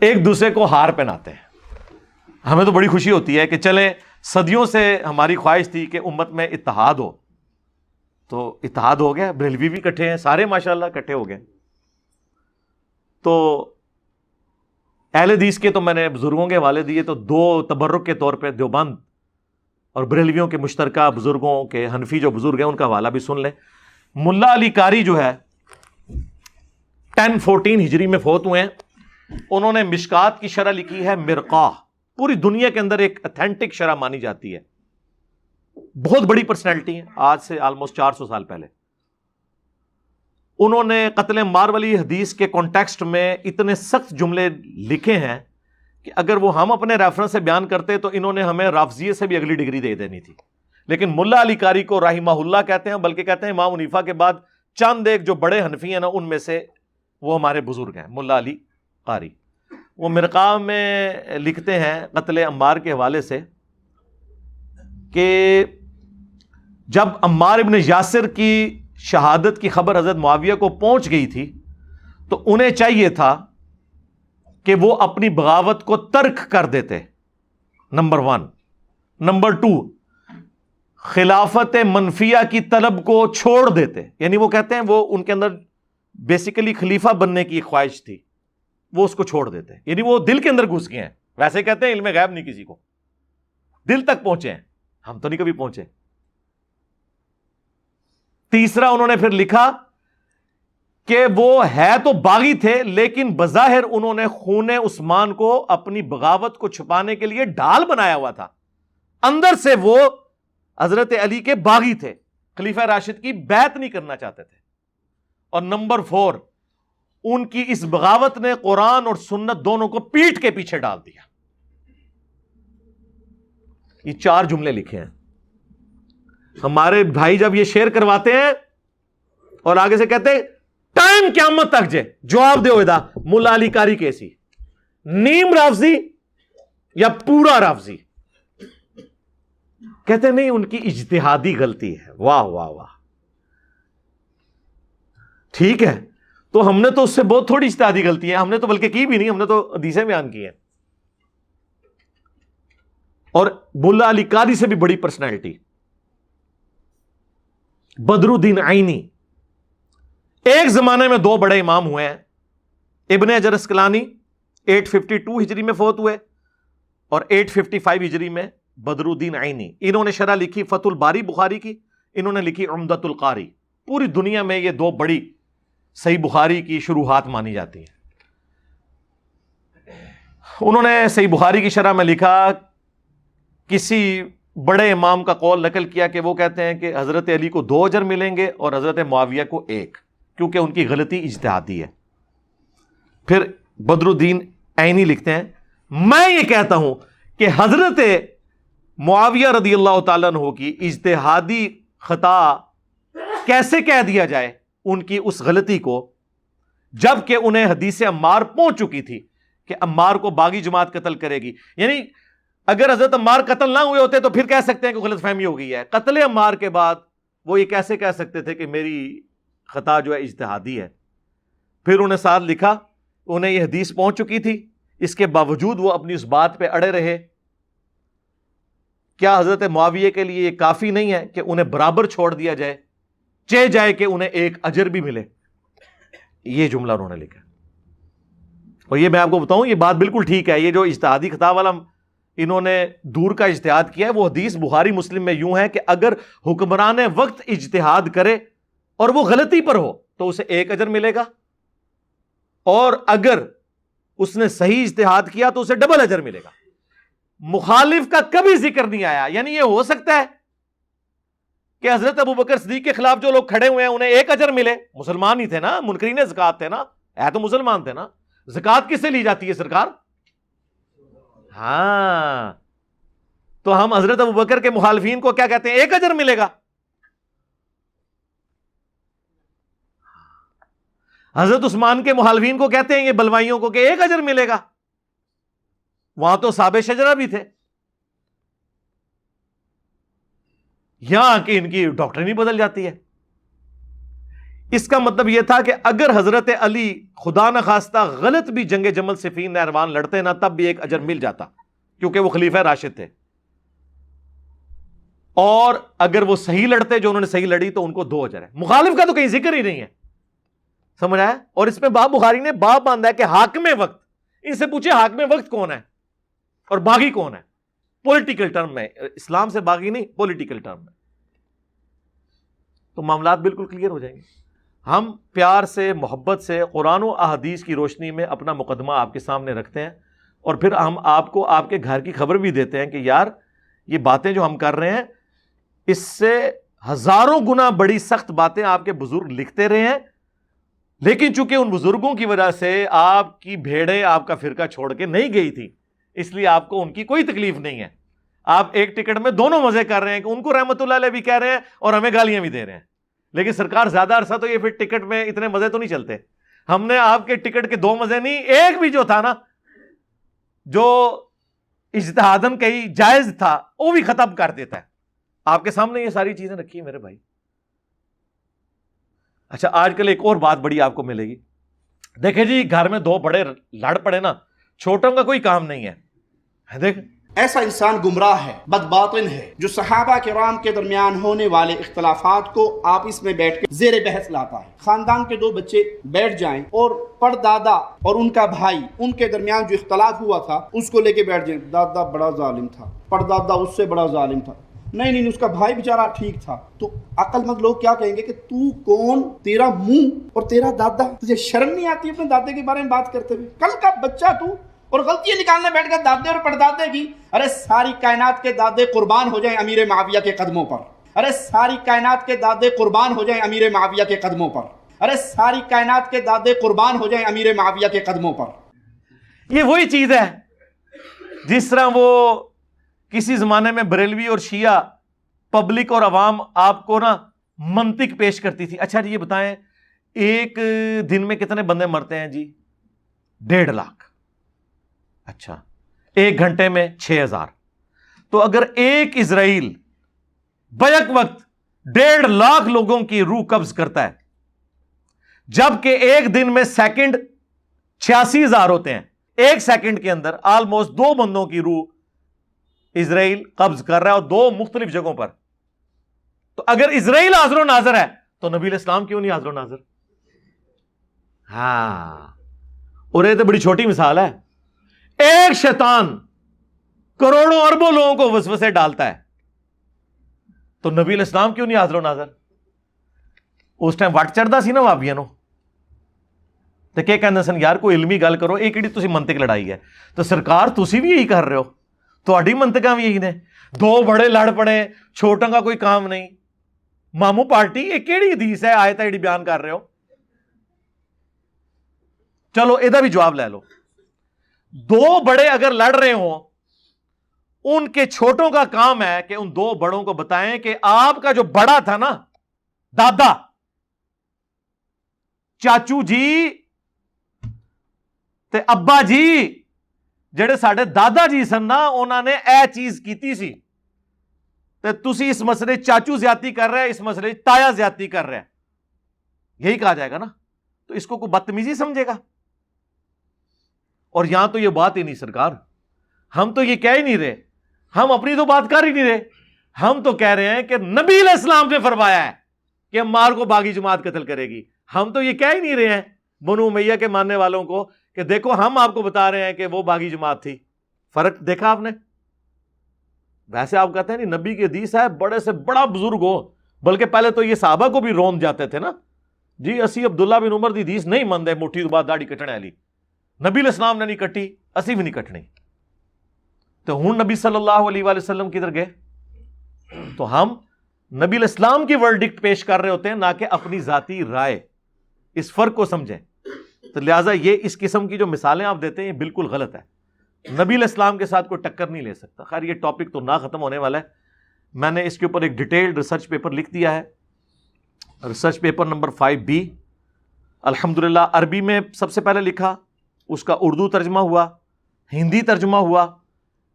ایک دوسرے کو ہار پہناتے ہیں. ہمیں تو بڑی خوشی ہوتی ہے کہ چلیں صدیوں سے ہماری خواہش تھی کہ امت میں اتحاد ہو، تو اتحاد ہو گیا. بریلوی بھی اکٹھے ہیں، سارے ماشاءاللہ اکٹھے ہو گئے. تو اہل حدیث کے تو میں نے بزرگوں کے حوالے دیے، تو 2 تبرک کے طور پہ دیوبند اور بریلویوں کے مشترکہ بزرگوں کے حنفی جو بزرگ ہیں ان کا حوالہ بھی سن لیں. ملا علی قاری جو ہے 1014 ہجری میں فوت ہوئے ہیں. انہوں نے مشکات کی شرح لکھی ہے مرقاہ، پوری دنیا کے اندر ایک اتھینٹک شرح مانی جاتی ہے. بہت بڑی پرسنالٹی ہے، آج سے آلموسٹ 400 سال پہلے. انہوں نے قتل عمار والی حدیث کے کانٹیکسٹ میں اتنے سخت جملے لکھے ہیں کہ اگر وہ ہم اپنے ریفرنس سے بیان کرتے تو انہوں نے ہمیں رافضیہ سے بھی اگلی ڈگری دے دینی تھی. لیکن ملا علی قاری کو رحمہ اللہ کہتے ہیں، بلکہ کہتے ہیں امام حنیفہ کے بعد چند ایک جو بڑے حنفی ہیں نا ان میں سے وہ ہمارے بزرگ ہیں ملا علی قاری. وہ مرقاہ میں لکھتے ہیں قتل عمار کے حوالے سے کہ جب عمار ابن یاسر کی شہادت کی خبر حضرت معاویہ کو پہنچ گئی تھی تو انہیں چاہیے تھا کہ وہ اپنی بغاوت کو ترک کر دیتے، نمبر 1. نمبر 2 خلافت منفیہ کی طلب کو چھوڑ دیتے. یعنی وہ کہتے ہیں وہ ان کے اندر بیسیکلی خلیفہ بننے کی ایک خواہش تھی، وہ اس کو چھوڑ دیتے. یعنی وہ دل کے اندر گھس گئے ہیں. ویسے کہتے ہیں علم غیب نہیں کسی کو، دل تک پہنچے ہیں، ہم تو نہیں کبھی پہنچے. تیسرا انہوں نے پھر لکھا کہ وہ ہے تو باغی تھے لیکن بظاہر انہوں نے خون عثمان کو اپنی بغاوت کو چھپانے کے لیے ڈھال بنایا ہوا تھا، اندر سے وہ حضرت علی کے باغی تھے، خلیفہ راشد کی بیعت نہیں کرنا چاہتے تھے۔ اور نمبر 4، ان کی اس بغاوت نے قرآن اور سنت دونوں کو پیٹ کے پیچھے ڈال دیا۔ یہ 4 جملے لکھے ہیں۔ ہمارے بھائی جب یہ شیئر کرواتے ہیں اور آگے سے کہتے ہیں ٹائم قیامت تک جے جواب دے ہوئے ملا علی کاری کیسی، نیم رافضی یا پورا رافضی، کہتے نہیں ان کی اجتہادی غلطی ہے۔ واہ واہ واہ، ٹھیک ہے، تو ہم نے تو اس سے بہت تھوڑی اجتہادی غلطی ہے، ہم نے تو بلکہ کی بھی نہیں، ہم نے تو حدیثیں بیان کی ہیں۔ اور ملا علی قاری سے بھی بڑی پرسنالٹی، بدر الدین عینی، ایک زمانے میں 2 بڑے امام ہوئے ہیں۔ ابن حجر اسقلانی 852 ہجری میں فوت ہوئے اور 855 ہجری میں بدر الدین عینی۔ انہوں نے شرح لکھی فتح الباری بخاری کی، انہوں نے لکھی عمدۃ القاری۔ پوری دنیا میں یہ 2 بڑی صحیح بخاری کی شروحات مانی جاتی ہیں۔ انہوں نے صحیح بخاری کی شرح میں لکھا، کسی بڑے امام کا قول نقل کیا کہ وہ کہتے ہیں کہ حضرت علی کو 2 اجر ملیں گے اور حضرت معاویہ کو 1، کیونکہ ان کی غلطی اجتہادی ہے۔ پھر بدر الدین عینی لکھتے ہیں، میں یہ کہتا ہوں کہ حضرت معاویہ رضی اللہ تعالیٰ عنہ کی اجتہادی خطا کیسے کہہ دیا جائے ان کی اس غلطی کو، جبکہ انہیں حدیث عمار پہنچ چکی تھی کہ عمار کو باغی جماعت قتل کرے گی۔ یعنی اگر حضرت عمار قتل نہ ہوئے ہوتے تو پھر کہہ سکتے ہیں کہ غلط فہمی ہو گئی ہے۔ قتل عمار کے بعد وہ یہ کیسے کہہ سکتے تھے کہ میری خطا جو ہے اجتہادی ہے؟ پھر انہیں ساتھ لکھا، انہیں یہ حدیث پہنچ چکی تھی، اس کے باوجود وہ اپنی اس بات پہ اڑے رہے۔ کیا حضرت معاویہ کے لیے یہ کافی نہیں ہے کہ انہیں برابر چھوڑ دیا جائے، چہ جائے کہ انہیں 1 اجر بھی ملے؟ یہ جملہ انہوں نے لکھا۔ اور یہ میں آپ کو بتاؤں، یہ بات بالکل ٹھیک ہے۔ یہ جو اجتہادی خطا والا انہوں نے دور کا اجتہاد کیا ہے، وہ حدیث بخاری مسلم میں یوں ہے کہ اگر حکمران وقت اجتہاد کرے اور وہ غلطی پر ہو تو اسے 1 اجر ملے گا، اور اگر اس نے صحیح اجتہاد کیا تو اسے ڈبل اجر ملے گا۔ مخالف کا کبھی ذکر نہیں آیا۔ یعنی یہ ہو سکتا ہے کہ حضرت ابوبکر صدیق کے خلاف جو لوگ کھڑے ہوئے ہیں انہیں 1 اجر ملے، مسلمان ہی تھے نا، منکرین زکات تھے نا، ہے تو مسلمان تھے نا۔ زکات کس سے لی جاتی ہے سرکار؟ ہاں، تو ہم حضرت ابوبکر کے مخالفین کو کیا کہتے ہیں؟ 1 اجر ملے گا۔ حضرت عثمان کے مخالفین کو کہتے ہیں یہ بلوائیوں کو کہ 1 اجر ملے گا۔ وہاں تو صحابہ شجرہ بھی تھے، یہاں کہ ان کی ڈاکٹرن ہی بدل جاتی ہے۔ اس کا مطلب یہ تھا کہ اگر حضرت علی خدا نخواستہ غلط بھی جنگ جمل صفین نہروان لڑتے نا، تب بھی 1 اجر مل جاتا، کیونکہ وہ خلیفہ راشد تھے۔ اور اگر وہ صحیح لڑتے، جو انہوں نے صحیح لڑی، تو ان کو 2 اجر ہے۔ مخالف کا تو کہیں ذکر ہی نہیں ہے، سمجھ آیا؟ اور اس میں باب بخاری نے باب باندھا ہے کہ حاکم وقت، ان سے پوچھے حاکم وقت کون ہے اور باغی کون ہے، پولیٹیکل ٹرم میں، اسلام سے باغی نہیں، پولیٹیکل ٹرم میں، تو معاملات بالکل کلیئر ہو جائیں گے۔ ہم پیار سے، محبت سے قرآن و احادیث کی روشنی میں اپنا مقدمہ آپ کے سامنے رکھتے ہیں، اور پھر ہم آپ کو آپ کے گھر کی خبر بھی دیتے ہیں کہ یار یہ باتیں جو ہم کر رہے ہیں، اس سے ہزاروں گنا بڑی سخت باتیں آپ کے بزرگ لکھتے رہے ہیں، لیکن چونکہ ان بزرگوں کی وجہ سے آپ کی بھیڑیں آپ کا فرقہ چھوڑ کے نہیں گئی تھی، اس لیے آپ کو ان کی کوئی تکلیف نہیں ہے۔ آپ ایک ٹکٹ میں دونوں مزے کر رہے ہیں کہ ان کو رحمت اللہ علیہ بھی کہہ رہے ہیں اور ہمیں گالیاں بھی دے رہے ہیں، لیکن سرکار زیادہ عرصہ تو یہ پھر ٹکٹ میں اتنے مزے تو نہیں چلتے۔ ہم نے آپ کے ٹکٹ کے 2 مزے نہیں، ایک بھی جو تھا نا، جو اجتہاداً کہیں جائز تھا، وہ بھی ختم کر دیتا ہے۔ آپ کے سامنے یہ ساری چیزیں رکھی ہیں میرے بھائی۔ اچھا، آج کل ایک اور بات بڑی آپ کو ملے گی۔ دیکھیں جی، گھر میں 2 بڑے لڑ پڑے نا، چھوٹوں کا کوئی کام نہیں ہے۔ دیکھ، ایسا انسان گمراہ ہے، بدباطن ہے، جو صحابہ کرام کے درمیان ہونے والے اختلافات کو آپس میں بیٹھ کے زیر بحث لاتا ہے۔ خاندان کے 2 بچے بیٹھ جائیں اور پردادا اور ان کا بھائی، ان کے درمیان جو اختلاف ہوا تھا اس کو لے کے بیٹھ جائیں، دادا بڑا ظالم تھا، پردادا اس سے بڑا ظالم تھا، نہیں اس کا بھائی بیچارہ ٹھیک تھا. تو عقل مند لوگ کیا کہیں گے کہ تو کون, تیرا منہ اور تیرا دادا, تجھے شرم نہیں آتی اپنے دادے کے بارے میں بات کرتے ہوئے؟ کل کا بچہ تو, اور غلطیاں نکالنے بیٹھ گئے دادے اور پردادے کی. ارے ساری کائنات کے دادے قربان ہو جائیں امیر معاویہ کے قدموں پر. ارے ساری کائنات کے دادے قربان ہو جائیں امیر معاویہ کے قدموں پر. ارے ساری کائنات کے دادے قربان ہو جائیں امیر معاویہ کے قدموں پر. یہ وہی چیز ہے جس طرح وہ کسی زمانے میں بریلوی اور شیعہ پبلک اور عوام آپ کو نا منطق پیش کرتی تھی. اچھا جی یہ بتائیں ایک دن میں کتنے بندے مرتے ہیں جی؟ 1.5 لاکھ. اچھا 1 گھنٹے میں 6000. تو اگر ایک اسرائیل بیک وقت 1.5 لاکھ لوگوں کی روح قبض کرتا ہے, جبکہ ایک دن میں سیکنڈ 86,000 ہوتے ہیں, 1 سیکنڈ کے اندر آلموسٹ 2 بندوں کی روح اسرائیل قبض کر رہا ہے, اور 2 مختلف جگہوں پر. تو اگر اسرائیل حاضر و ناظر ہے تو نبی علیہ السلام کیوں نہیں حاضر و ناظر؟ ہاں, اور یہ تو بڑی چھوٹی مثال ہے. ایک شیطان کروڑوں اربوں لوگوں کو وسوسے ڈالتا ہے, تو نبی علیہ السلام کیوں نہیں حاضر و ناظر؟ اس ٹائم وٹ چڑھتا سی نا وابیاں نو, تو کیا کہندے سن یار کوئی علمی گل کرو, یہ کیڑی تسی منطق لڑائی ہے. تو سرکار تسی بھی یہی کر رہے ہو, تہاڈی منطقاں بھی یہی نے. 2 بڑے لڑ پڑے, چھوٹوں کا کوئی کام نہیں. مامو پارٹی یہ کیڑی حدیث ہے آیت ہے جڑی بیان کر رہے ہو؟ چلو یہ بھی جواب لے لو. 2 بڑے اگر لڑ رہے ہوں, ان کے چھوٹوں کا کام ہے کہ ان 2 بڑوں کو بتائیں کہ آپ کا جو بڑا تھا نا, دادا, چاچو جی تے ابا جی, جڑے ساڈے دادا جی سن نا, انہوں نے اے چیز کیتی سی, تے تسی اس مسئلے چاچو زیادتی کر رہے ہیں, اس مسئلے تایا زیادتی کر رہے ہیں. یہی کہا جائے گا نا. تو اس کو کوئی بدتمیزی سمجھے گا؟ اور یہاں تو یہ بات ہی نہیں سرکار, ہم تو یہ کہہ ہی نہیں رہے, ہم اپنی تو بات کر ہی نہیں رہے. ہم تو کہہ رہے ہیں کہ نبی علیہ السلام نے فرمایا ہے کہ عمار کو باغی جماعت قتل کرے گی. ہم تو یہ کہہ ہی نہیں رہے ہیں بنو امیہ کے ماننے والوں کو کہ دیکھو ہم آپ کو بتا رہے ہیں کہ وہ باغی جماعت تھی. فرق دیکھا آپ نے؟ ویسے آپ کہتے ہیں نہیں نبی کی حدیث ہے, بڑے سے بڑا بزرگ ہو, بلکہ پہلے تو یہ صحابہ کو بھی روند جاتے تھے نا جی, اسی عبداللہ بن عمر دی حدیث نہیں مندے, مٹھی تو بعد داڑھی کٹنے والی, نبی علیہ السلام نے نہیں کٹی, اسی بھی نہیں کٹنی. تو ہن نبی صلی اللہ علیہ وآلہ وسلم کدھر گئے؟ تو ہم نبی علیہ السلام کی ورڈکٹ پیش کر رہے ہوتے ہیں, نہ کہ اپنی ذاتی رائے. اس فرق کو سمجھیں. تو لہٰذا یہ اس قسم کی جو مثالیں آپ دیتے ہیں یہ بالکل غلط ہے. نبی علیہ السلام کے ساتھ کوئی ٹکر نہیں لے سکتا. خیر یہ ٹاپک تو نہ ختم ہونے والا ہے. میں نے اس کے اوپر ایک ڈیٹیلڈ ریسرچ پیپر لکھ دیا ہے, ریسرچ پیپر نمبر 5B. الحمدللہ عربی میں سب سے پہلے لکھا, اس کا اردو ترجمہ ہوا, ہندی ترجمہ ہوا,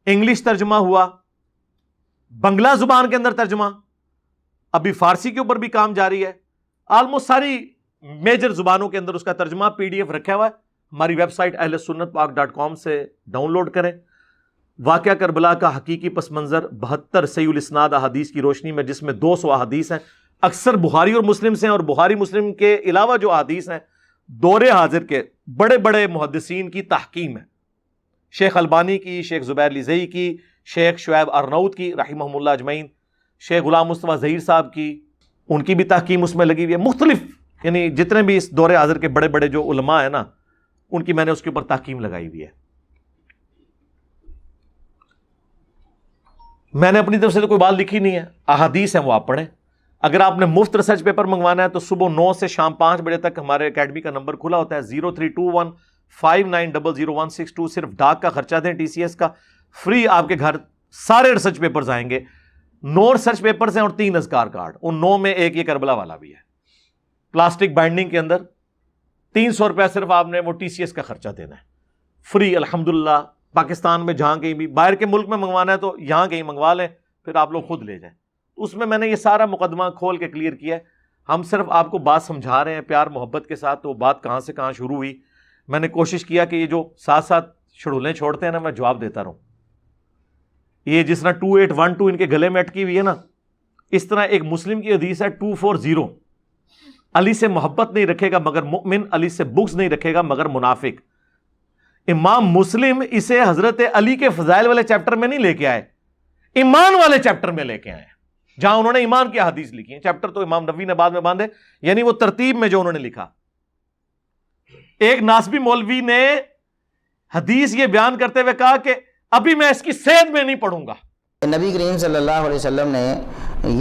انگلش ترجمہ ہوا, بنگلہ زبان کے اندر ترجمہ, ابھی فارسی کے اوپر بھی کام جاری ہے. آلموسٹ ساری میجر زبانوں کے اندر اس کا ترجمہ PDF رکھا ہوا ہے. ہماری ویب سائٹ ahlsunnatpak.com سے ڈاؤن لوڈ کریں. واقعہ کربلا کا حقیقی پس منظر 72 صحیح الاسناد احادیث کی روشنی میں, جس میں 200 احادیث ہیں, اکثر بخاری اور مسلم سے ہیں, اور بخاری مسلم کے علاوہ جو احادیث ہیں دور حاضر کے بڑے بڑے محدثین کی تحکیم ہے. شیخ البانی کی, شیخ زبیر لزئی کی, شیخ شعیب ارناؤت کی رحمہم اللہ اجمعین, شیخ غلام مصطفیٰ ظہیر صاحب کی, ان کی بھی تحکیم اس میں لگی ہوئی ہے. مختلف یعنی جتنے بھی اس دور حاضر کے بڑے بڑے جو علماء ہیں نا, ان کی میں نے اس کے اوپر تحکیم لگائی ہوئی ہے. میں نے اپنی طرف سے تو کوئی بات لکھی نہیں ہے, احادیث ہیں وہ آپ پڑھیں. اگر آپ نے مفت ریسرچ پیپر منگوانا ہے تو صبح 9 سے شام 5 بجے تک ہمارے اکیڈمی کا نمبر کھلا ہوتا ہے 032159000162. صرف ڈاک کا خرچہ دیں TCS کا, فری آپ کے گھر سارے ریسرچ پیپرز آئیں گے. 9 ریسرچ پیپرز ہیں اور 3 اذکار کارڈ, ان 9 میں ایک یہ کربلا والا بھی ہے. پلاسٹک بائنڈنگ کے اندر 300 روپیہ صرف آپ نے وہ TCS کا خرچہ دینا ہے, فری. الحمدللہ پاکستان میں جہاں کہیں بھی, باہر کے ملک میں منگوانا ہے تو یہاں کہیں منگوا لیں, پھر آپ لوگ خود لے جائیں. اس میں نے یہ سارا مقدمہ کھول کے کلیئر کیا ہے. ہم صرف آپ کو بات سمجھا رہے ہیں پیار محبت کے ساتھ, تو بات کہاں سے کہاں شروع ہوئی. میں نے کوشش کیا کہ یہ جو ساتھ ساتھ شڑولیں چھوڑتے ہیں نا, میں جواب دیتا رہوں. یہ جس طرح 2812 ان کے گلے میں اٹکی ہوئی ہے نا, اس طرح ایک مسلم کی حدیث ہے 240, علی سے محبت نہیں رکھے گا مگر مؤمن, علی سے بغض نہیں رکھے گا مگر منافق. امام مسلم اسے حضرت علی کے فضائل والے چیپٹر میں نہیں لے کے آئے, ایمان والے چیپٹر میں لے کے آئے ہیں جہاں انہوں نے ایمان کی حدیث لکھی ہے. چیپٹر تو امام نبوی نے بعد میں باندھے, یعنی وہ ترتیب میں جو انہوں نے لکھا. ایک ناسبی مولوی نے حدیث یہ بیان کرتے ہوئے کہا کہ ابھی میں اس کی صحت میں نہیں پڑھوں گا. نبی کریم صلی اللہ علیہ وسلم نے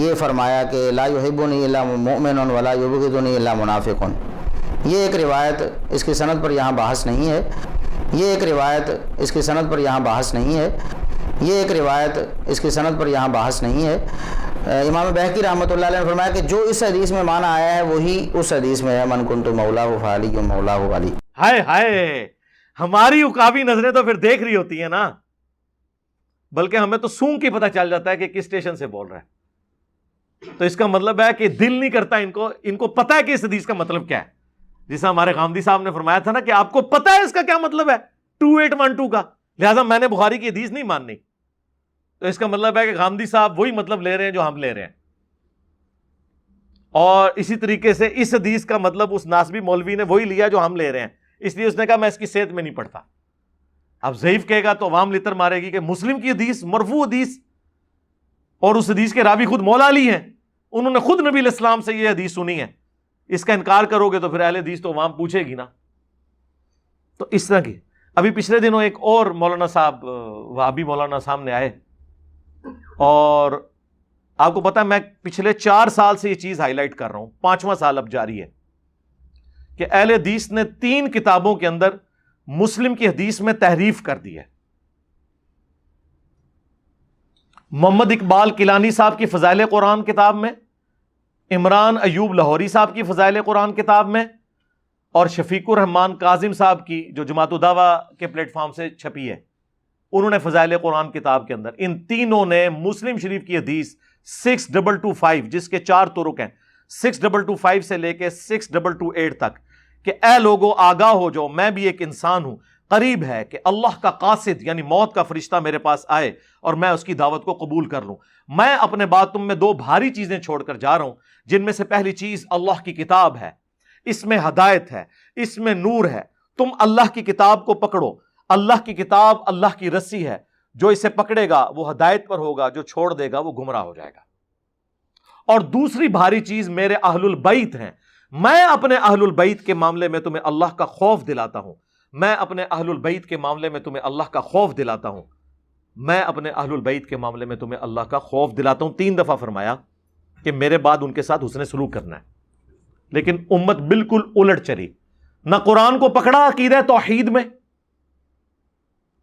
یہ فرمایا کہ لا یحبنی الا مؤمن ولا یبغضنی الا منافق. یہ ایک روایت اس کی سند پر یہاں بحث نہیں ہے. یہ ایک روایت اس کی سند پر یہاں بحث نہیں ہے. یہ ایک روایت اس کی سند پر یہاں بحث نہیں ہے. امام بہقی رحمۃ اللہ علیہ نے فرمایا کہ جو اس حدیث میں معنی آیا ہے وہی اس حدیث میں ہے, من کنت مولا فعلی مولا علی. ہائے ہائے, ہماری عقابی نظریں تو پھر دیکھ رہی ہوتی ہیں نا, بلکہ ہمیں تو سونگ کی پتہ چل جاتا ہے کہ کس اسٹیشن سے بول رہا ہے. تو اس کا مطلب ہے کہ دل نہیں کرتا ان کو پتہ ہے کہ اس حدیث کا مطلب کیا ہے. جیسا ہمارے غامدی صاحب نے فرمایا تھا نا کہ آپ کو پتہ ہے اس کا کیا مطلب ہے 2812 کا, لہذا میں نے بخاری کی حدیث نہیں ماننی. تو اس کا مطلب ہے کہ غامدی صاحب وہی مطلب لے رہے ہیں جو ہم لے رہے ہیں. اور اسی طریقے سے اس حدیث کا مطلب اس ناسبی مولوی نے وہی لیا جو ہم لے رہے ہیں, اس لیے اس نے کہا میں اس کی صحت میں نہیں پڑھتا. اب ضعیف کہے گا تو عوام لتر مارے گی کہ مسلم کی حدیث مرفوع حدیث, اور اس حدیث کے راوی خود مولا علی ہیں, انہوں نے خود نبی علیہ السلام سے یہ حدیث سنی ہے. اس کا انکار کرو گے تو پھر اہل حدیث تو عوام پوچھے گی نا. تو اس طرح کی ابھی پچھلے دنوں ایک اور مولانا صاحب وہابی مولانا سامنے آئے, اور آپ کو پتا ہے میں پچھلے 4 سال سے یہ چیز ہائی لائٹ کر رہا ہوں, 5واں سال اب جاری ہے, کہ اہل حدیث نے 3 کتابوں کے اندر مسلم کی حدیث میں تحریف کر دی ہے. محمد اقبال کیلانی صاحب کی فضائل قرآن کتاب میں, عمران ایوب لاہوری صاحب کی فضائل قرآن کتاب میں, اور شفیق الرحمان کاظم صاحب کی جو جماعت الدعوہ کے پلیٹ فارم سے چھپی ہے, انہوں نے فضائل قرآن کتاب کے اندر ان تینوں نے مسلم شریف کی حدیث 6225 جس کے 4 طرق ہیں, 6225 سے لے کے 6228 تک, کہ اے لوگوں آگاہ ہو جاؤ, میں بھی ایک انسان ہوں, قریب ہے کہ اللہ کا قاصد یعنی موت کا فرشتہ میرے پاس آئے اور میں اس کی دعوت کو قبول کر لوں. میں اپنے بعد تم میں 2 بھاری چیزیں چھوڑ کر جا رہا ہوں, جن میں سے پہلی چیز اللہ کی کتاب ہے, اس میں ہدایت ہے, اس میں نور ہے. تم اللہ کی کتاب کو پکڑو. اللہ کی کتاب اللہ کی رسی ہے, جو اسے پکڑے گا وہ ہدایت پر ہوگا, جو چھوڑ دے گا وہ گمراہ ہو جائے گا. اور دوسری بھاری چیز میرے اہل البیت ہیں, میں اپنے اہل البیت کے معاملے میں تمہیں اللہ کا خوف دلاتا ہوں. میں اپنے اہل البیت کے معاملے میں تمہیں اللہ کا خوف دلاتا ہوں. میں اپنے اہل البیت کے معاملے میں تمہیں اللہ کا خوف دلاتا ہوں. 3 دفعہ فرمایا کہ میرے بعد ان کے ساتھ حسن سلوک کرنا ہے. لیکن امت بالکل الٹ چلی, نہ قرآن کو پکڑا عقیدہ توحید میں,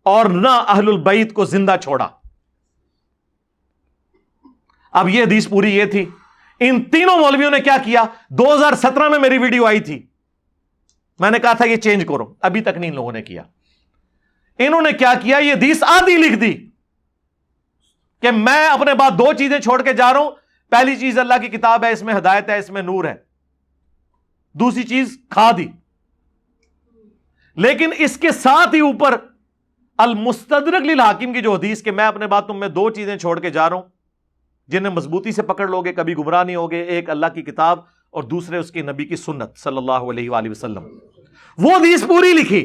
اور نہ اہل البیت کو زندہ چھوڑا. اب یہ حدیث پوری یہ تھی. ان تینوں مولویوں نے کیا کیا, 2017 میں میری ویڈیو آئی تھی, میں نے کہا تھا یہ چینج کرو, ابھی تک نہیں ان لوگوں نے کیا. انہوں نے کیا کیا, یہ حدیث آدھی لکھ دی کہ میں اپنے بعد 2 چیزیں چھوڑ کے جا رہا ہوں. پہلی چیز اللہ کی کتاب ہے, اس میں ہدایت ہے, اس میں نور ہے. دوسری چیز کھا دی. لیکن اس کے ساتھ ہی اوپر المستدرک للحاکم کی جو حدیث کہ میں اپنے بعد تم میں 2 چیزیں چھوڑ کے جا رہا ہوں جنہیں مضبوطی سے پکڑ لو گے کبھی گمراہ نہیں ہوگے, ایک اللہ کی کتاب اور دوسرے اس کے نبی کی سنت صلی اللہ علیہ وآلہ وسلم. وہ حدیث پوری لکھی.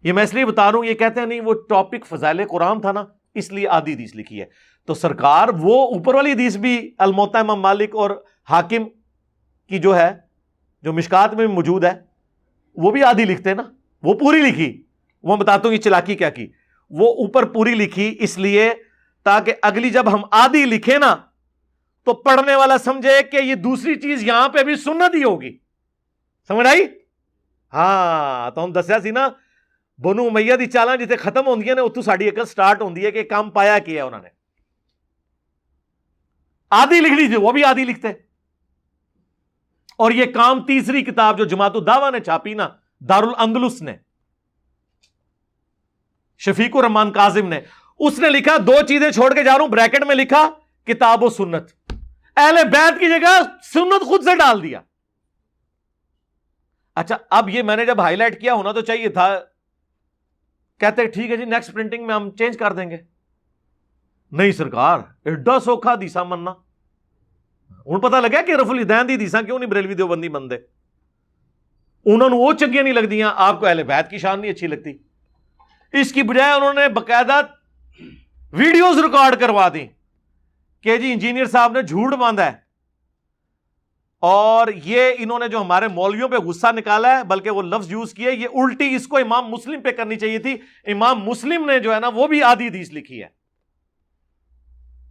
یہ میں اس لیے بتا رہا ہوں, یہ کہتے ہیں نہیں وہ ٹاپک فضائل قرآن تھا نا اس لیے آدھی حدیث لکھی ہے. تو سرکار وہ اوپر والی حدیث بھی الموطا امام مالک اور حاکم کی جو ہے, جو مشکات میں موجود ہے, وہ بھی آدھی لکھتے نا, وہ پوری لکھی. وہ بتاتا ہوں یہ چلاکی کیا کی, وہ اوپر پوری لکھی اس لیے تاکہ اگلی جب ہم آدھی لکھیں نا تو پڑھنے والا سمجھے کہ یہ دوسری چیز یہاں پہ بھی سنت ہی ہوگی. سمجھ آئی؟ ہاں تو ہم دسیا سی نا بنو امیہ دی چالاں جتنے ختم ہوندیاں نے اتو ساڈی عقل سٹارٹ ہوندی ہے کہ کام پایا کیا ہے انہوں نے. آدھی لکھ لی تھی, وہ بھی آدھی لکھتے. اور یہ کام تیسری کتاب جو جماعت الدعوہ نے چھاپی نا, دارالاندلس نے, شفیق الرحمان کاظم نے, اس نے لکھا 2 چیزیں چھوڑ کے جا رہا ہوں, بریکٹ میں لکھا کتاب و سنت. اہل بیت کی جگہ سنت خود سے ڈال دیا. اچھا اب یہ میں نے جب ہائی لائٹ کیا ہونا تو چاہیے تھا, کہتے ٹھیک ہے جی نیکسٹ پرنٹنگ میں ہم چینج کر دیں گے. نہیں سرکار ایڈا سوکھا دیسا مننا. ہوں پتہ لگا کہ رف الدین دی دیسا کیوں نہیں بریلوی دیوبندی بندے, انہوں نے وہ چنگیاں نہیں لگدیاں, آپ کو اہل بیت کی شان نہیں اچھی لگتی. اس کی بجائے انہوں نے باقاعدہ ویڈیوز ریکارڈ کروا دیں کہ جی انجینئر صاحب نے جھوٹ باندھا ہے، اور یہ انہوں نے جو ہمارے مولویوں پہ غصہ نکالا ہے، بلکہ وہ لفظ یوز کیے، یہ الٹی اس کو امام مسلم پہ کرنی چاہیے تھی. امام مسلم نے جو ہے نا وہ بھی آدھی حدیث لکھی ہے.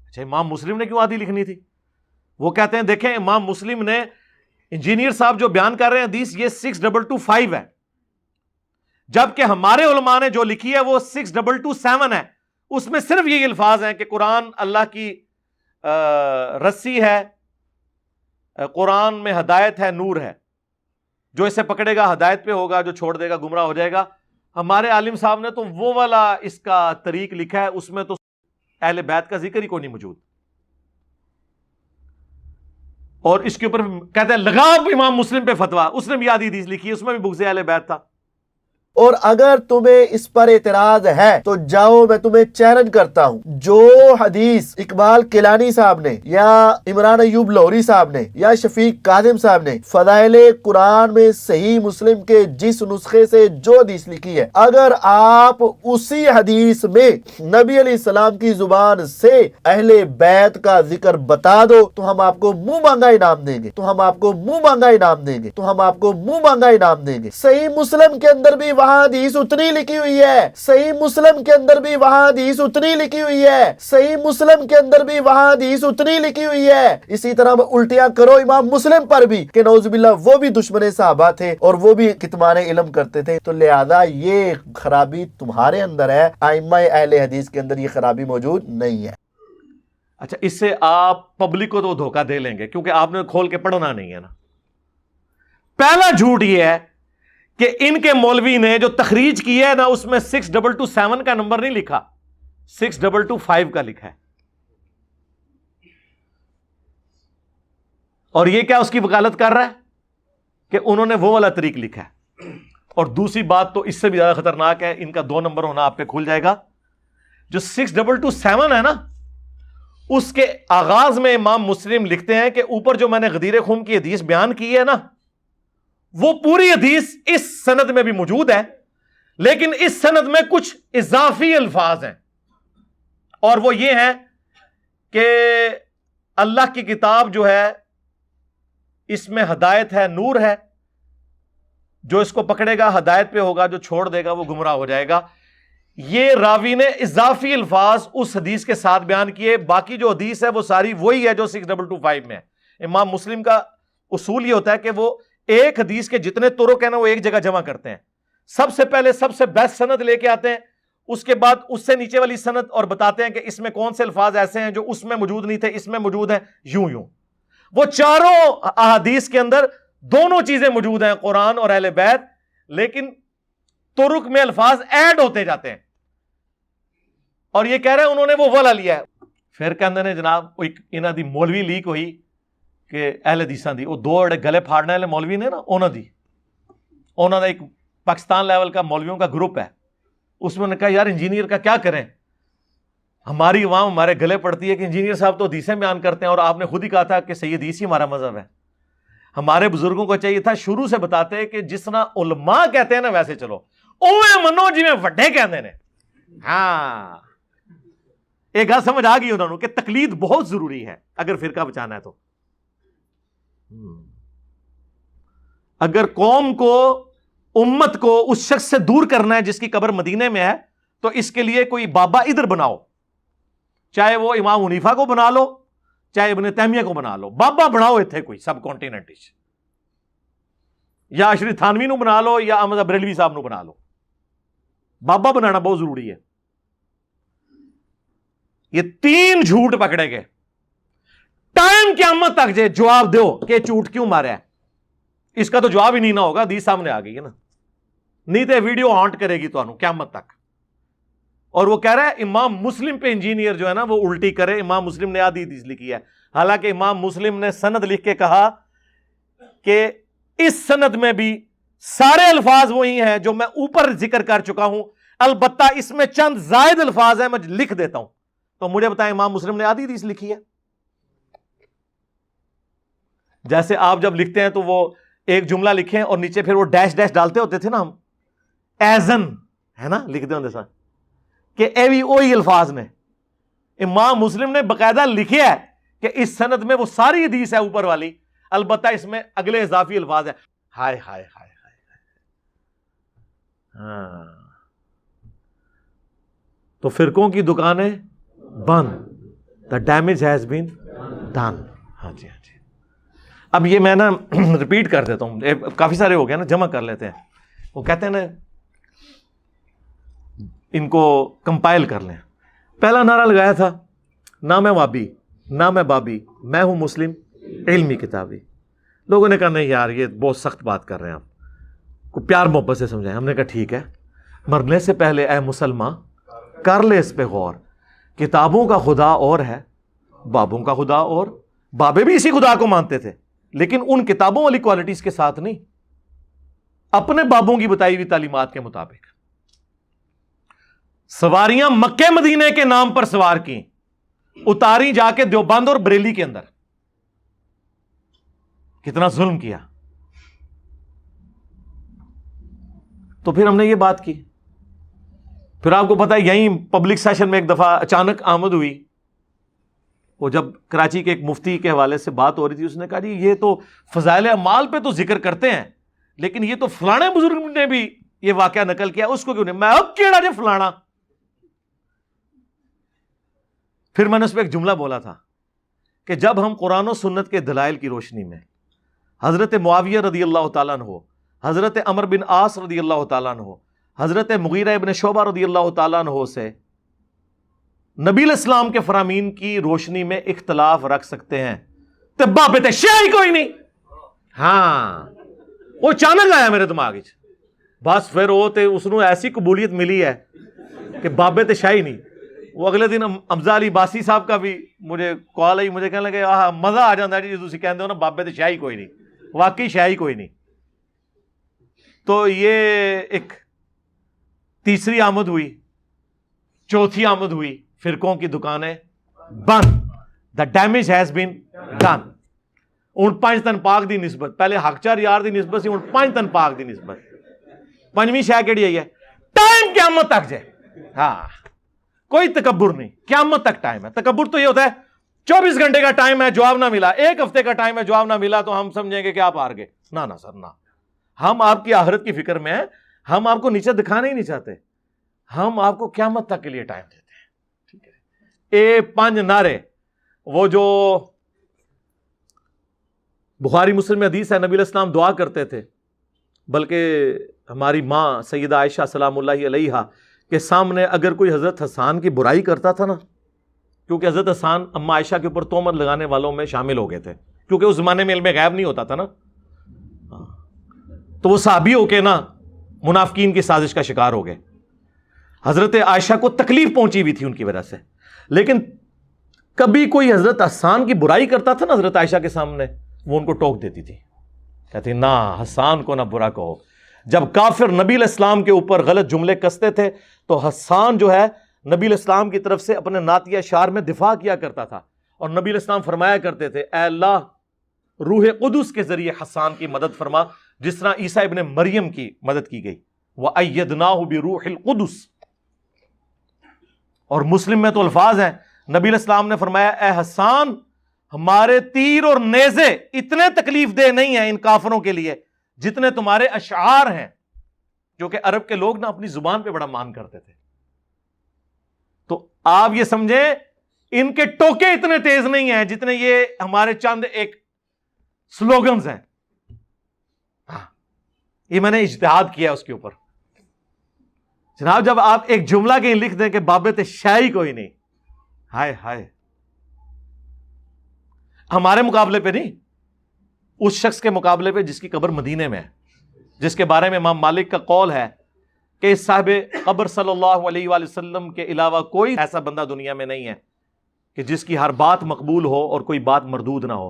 اچھا امام مسلم نے کیوں آدھی لکھنی تھی؟ وہ کہتے ہیں دیکھیں امام مسلم نے، انجینئر صاحب جو بیان کر رہے ہیں حدیث یہ 6225 ہے، جبکہ ہمارے علماء نے جو لکھی ہے وہ 6227 ہے. اس میں صرف یہی الفاظ ہیں کہ قرآن اللہ کی رسی ہے، قرآن میں ہدایت ہے، نور ہے، جو اسے پکڑے گا ہدایت پہ ہوگا، جو چھوڑ دے گا گمراہ ہو جائے گا. ہمارے عالم صاحب نے تو وہ والا اس کا طریق لکھا ہے، اس میں تو اہل بیت کا ذکر ہی کوئی نہیں موجود. اور اس کے اوپر کہتے ہیں لگا امام مسلم پہ فتویٰ، اس نے بھی آدھی حدیث لکھی ہے، اس میں بھی بغض اہل بیت تھا. اور اگر تمہیں اس پر اعتراض ہے تو جاؤ، میں تمہیں چیلنج کرتا ہوں، جو حدیث اقبال کیلانی صاحب نے یا عمران ایوب لاہوری صاحب نے یا شفیق کاظم صاحب نے فضائل قرآن میں صحیح مسلم کے جس نسخے سے جو حدیث لکھی ہے، اگر آپ اسی حدیث میں نبی علیہ السلام کی زبان سے اہل بیت کا ذکر بتا دو تو ہم آپ کو منہ مانگا انعام دیں گے، تو ہم آپ کو منہ مانگا انعام دیں گے، تو ہم آپ کو منہ مانگا انعام دیں گے. صحیح مسلم کے اندر بھی وہاں حدیث اتنی لکھی ہوئی ہے، صحیح مسلم کے اندر بھی وہاں حدیث اتنی لکھی ہوئی ہے، صحیح مسلم کے اندر بھی وہاں حدیث اتنی لکھی ہوئی ہے. اسی طرح الٹیاں کرو امام مسلم پر بھی کہ نعوذ باللہ وہ بھی دشمن صحابہ تھے اور وہ بھی کتمان علم کرتے تھے. تو لہذا یہ خرابی تمہارے اندر ہے، ائمہ اہل حدیث کے اندر یہ خرابی موجود نہیں ہے. اچھا اس سے آپ پبلک کو تو دھوکہ دے لیں گے کیونکہ آپ نے کھول کے پڑھنا نہیں ہے نا. پہلا جھوٹ یہ ہے کہ ان کے مولوی نے جو تخریج کی ہے نا اس میں 6227 کا نمبر نہیں لکھا، 6225 کا لکھا ہے. اور یہ کیا اس کی وکالت کر رہا ہے کہ انہوں نے وہ والا طریق لکھا ہے. اور دوسری بات تو اس سے بھی زیادہ خطرناک ہے، ان کا 2 نمبر ہونا آپ پہ کھل جائے گا. جو 6227 ہے نا اس کے آغاز میں امام مسلم لکھتے ہیں کہ اوپر جو میں نے غدیر خم کی حدیث بیان کی ہے نا وہ پوری حدیث اس سند میں بھی موجود ہے، لیکن اس سند میں کچھ اضافی الفاظ ہیں، اور وہ یہ ہیں کہ اللہ کی کتاب جو ہے اس میں ہدایت ہے، نور ہے، جو اس کو پکڑے گا ہدایت پہ ہوگا، جو چھوڑ دے گا وہ گمراہ ہو جائے گا. یہ راوی نے اضافی الفاظ اس حدیث کے ساتھ بیان کیے. باقی جو حدیث ہے وہ ساری وہی ہے جو 6225 میں ہے. امام مسلم کا اصول یہ ہوتا ہے کہ وہ ایک حدیث کے جتنے طرق ہیں نا وہ ایک جگہ جمع کرتے ہیں. سب سے پہلے سب سے بیسٹ سند لے کے آتے ہیں، اس کے بعد اس سے نیچے والی سند اور بتاتے ہیں کہ اس میں کون سے الفاظ ایسے ہیں جو اس میں موجود نہیں تھے، اس میں موجود ہیں، یوں یوں. وہ چاروں احادیث کے اندر دونوں چیزیں موجود ہیں، قرآن اور اہل بیت، لیکن طرق میں الفاظ ایڈ ہوتے جاتے ہیں. اور یہ کہہ رہے ہیں انہوں نے وہ والا لیا ہے. پھر کہندے نے جناب انہاں دی مولوی لیک ہوئی کہ اہل حدیثاں دی، وہ 2 گلے پھاڑنے والے مولوی نے نا انہوں نے ایک پاکستان لیول کا مولویوں کا گروپ ہے، اس میں نے کہا یار انجینئر کا کیا کریں، ہماری عوام ہمارے گلے پڑتی ہے کہ انجینئر صاحب تو حدیثیں بیان کرتے ہیں، اور آپ نے خود ہی کہا تھا کہ صحیح حدیث ہی ہمارا مذہب ہے. ہمارے بزرگوں کو چاہیے تھا شروع سے بتاتے کہ جس طرح علماء کہتے ہیں نا ویسے چلو، اوے منو جی میں وڈے کہندے نے. ہاں ایک گل سمجھ آ گئی انہوں نے کہ تقلید بہت ضروری ہے اگر فرقہ بچانا ہے تو. اگر قوم کو، امت کو اس شخص سے دور کرنا ہے جس کی قبر مدینے میں ہے تو اس کے لیے کوئی بابا ادھر بناؤ، چاہے وہ امام حنیفہ کو بنا لو چاہے ابن تیمیہ کو بنا لو، بابا بناؤ اتنے کوئی سب کانٹیننٹ، یا اشری تھانوی نو بنا لو یا احمد بریلوی صاحب نو بنا لو. بابا بنانا بہت ضروری ہے. یہ 3 جھوٹ پکڑے گئے. ٹائم قیامت تک جے جواب دو کہ جھوٹ کیوں مارا ہے، اس کا تو جواب ہی نہیں نہ ہوگا، حدیث سامنے آ گئی ہے نا، نہیں تو ویڈیو ہانٹ کرے گی تو قیامت تک. اور وہ کہہ رہا ہے امام مسلم پہ انجینئر جو ہے نا وہ الٹی کرے، امام مسلم نے آدھی حدیث لکھی ہے، حالانکہ امام مسلم نے سند لکھ کے کہا کہ اس سند میں بھی سارے الفاظ وہی ہیں جو میں اوپر ذکر کر چکا ہوں، البتہ اس میں چند زائد الفاظ ہیں میں لکھ دیتا ہوں. تو مجھے بتائیں امام مسلم نے آدھی حدیث لکھی ہے؟ جیسے آپ جب لکھتے ہیں تو وہ ایک جملہ لکھیں اور نیچے پھر وہ ڈیش ڈیش ڈالتے ہوتے تھے نا ہم، ایزن ہے نا لکھتے ہوتے سر کہ اے بھی وہی الفاظ نے، امام مسلم نے باقاعدہ لکھا ہے کہ اس سند میں وہ ساری حدیث ہے اوپر والی، البتہ اس میں اگلے اضافی الفاظ ہیں. ہائے ہائے ہائے ہائے. ہاں تو فرقوں کی دکانیں بند. The damage has been done. ہاں جی ہاں جی. اب یہ میں نا ریپیٹ کر دیتا ہوں، کافی سارے ہو گئے نا، جمع کر لیتے ہیں. وہ کہتے ہیں نا ان کو کمپائل کر لیں. پہلا نعرہ لگایا تھا نہ میں وابی نہ میں بابی، میں ہوں مسلم علمی کتابی. لوگوں نے کہا نہیں یار یہ بہت سخت بات کر رہے ہیں آپ کو، پیار محبت سے سمجھائیں. ہم نے کہا ٹھیک ہے، مرنے سے پہلے اے مسلمان کر لے اس پہ غور. کتابوں کا خدا اور ہے، بابوں کا خدا اور. بابے بھی اسی خدا کو مانتے تھے لیکن ان کتابوں والی کوالٹیز کے ساتھ نہیں، اپنے بابوں کی بتائی ہوئی تعلیمات کے مطابق. سواریاں مکے مدینے کے نام پر سوار کی، اتاری جا کے دیوبند اور بریلی کے اندر. کتنا ظلم کیا. تو پھر ہم نے یہ بات کی. پھر آپ کو پتا ہے یہیں پبلک سیشن میں ایک دفعہ اچانک آمد ہوئی. وہ جب کراچی کے ایک مفتی کے حوالے سے بات ہو رہی تھی، اس نے کہا جی یہ تو فضائل اعمال پہ تو ذکر کرتے ہیں لیکن یہ تو فلانے بزرگ نے بھی یہ واقعہ نقل کیا، اس کو کیوں نہیں. میں اب کیڑا جی فلانا. پھر میں نے اس پہ ایک جملہ بولا تھا کہ جب ہم قرآن و سنت کے دلائل کی روشنی میں حضرت معاویہ رضی اللہ تعالیٰ عنہ، حضرت عمر بن عاص رضی اللہ تعالیٰ عنہ، حضرت مغیرہ ابن شعبہ رضی اللہ تعالیٰ عنہ سے نبی الاسلام کے فرامین کی روشنی میں اختلاف رکھ سکتے ہیں تو بابے شیعی کوئی نہیں. ہاں وہ اچانک آیا میرے دماغ وچ، بس پھر وہ تے اس نو ایسی قبولیت ملی ہے کہ بابے تے شاہی نہیں. وہ اگلے دن حمزہ علی باسی صاحب کا بھی مجھے کال آئی، مجھے کہنے لگے آہ مزہ آ جاتا ہے جی تسی کہندے ہو نا بابے تے شاہی کوئی نہیں. واقعی شاہی کوئی نہیں. تو یہ ایک تیسری آمد ہوئی. چوتھی آمد ہوئی، فرقوں کی دکانیں بند. The damage has been done. ہوں 5 تن پاک دی نسبت، پہلے حق چار یار دی نسبت سی، ہوں 5 تن پاک دی نسبت. پنجویں شے کیڑی آئی ہے؟ ٹائم قیامت تک جائے. ہاں کوئی تکبر نہیں، قیامت تک ٹائم ہے. تکبر تو یہ ہوتا ہے 24 گھنٹے کا ٹائم ہے، جواب نہ ملا، 1 ہفتے کا ٹائم ہے، جواب نہ ملا تو ہم سمجھیں گے کہ آپ ہار گئے. نہ سر نہ، ہم آپ کی آخرت کی فکر میں ہیں. ہم آپ کو نیچے دکھانا ہی نہیں چاہتے، ہم آپ کو قیامت تک کے لیے ٹائم دیتے ہیں. ٹھیک ہے. اے 5 نعرے، وہ جو بخاری مسلم میں حدیث ہے، نبی علیہ السلام دعا کرتے تھے، بلکہ ہماری ماں سیدہ عائشہ سلام اللہ علیہا کے سامنے اگر کوئی حضرت حسان کی برائی کرتا تھا نا، کیونکہ حضرت حسان اما عائشہ کے اوپر تہمت لگانے والوں میں شامل ہو گئے تھے، کیونکہ اس زمانے میں علم غیب نہیں ہوتا تھا نا، تو وہ صحابی ہو کے نا منافقین کی سازش کا شکار ہو گئے. حضرت عائشہ کو تکلیف پہنچی ہوئی تھی ان کی وجہ سے. لیکن کبھی کوئی حضرت حسان کی برائی کرتا تھا نا حضرت عائشہ کے سامنے، وہ ان کو ٹوک دیتی تھی، کہتی نہ حسان کو نہ برا کہو. جب کافر نبی علیہ السلام کے اوپر غلط جملے کستے تھے تو حسان جو ہے نبی علیہ السلام کی طرف سے اپنے نعتیہ شعر میں دفاع کیا کرتا تھا، اور نبی علیہ السلام فرمایا کرتے تھے اے اللہ روح قدس کے ذریعے حسان کی مدد فرما، جس طرح عیسیٰ ابن مریم کی مدد کی گئی. وَأَيَّدْنَاهُ بِرُوحِ الْقُدُسِ. اور مسلم میں تو الفاظ ہیں، نبی علیہ السلام نے فرمایا اے حسان ہمارے تیر اور نیزے اتنے تکلیف دہ نہیں ہیں ان کافروں کے لیے جتنے تمہارے اشعار ہیں، جو کہ عرب کے لوگ نا اپنی زبان پہ بڑا مان کرتے تھے. تو آپ یہ سمجھیں ان کے ٹوکے اتنے تیز نہیں ہیں جتنے یہ ہمارے چند ایک سلوگنز ہیں. ہاں یہ میں نے اجتہاد کیا اس کے اوپر. جناب جب آپ ایک جملہ کہیں لکھ دیں کہ بابت شاہی کوئی نہیں، ہائے ہائے، ہمارے مقابلے پہ نہیں، اس شخص کے مقابلے پہ جس کی قبر مدینے میں ہے، جس کے بارے میں امام مالک کا قول ہے کہ اس صاحب قبر صلی اللہ علیہ وآلہ وسلم کے علاوہ کوئی ایسا بندہ دنیا میں نہیں ہے کہ جس کی ہر بات مقبول ہو اور کوئی بات مردود نہ ہو،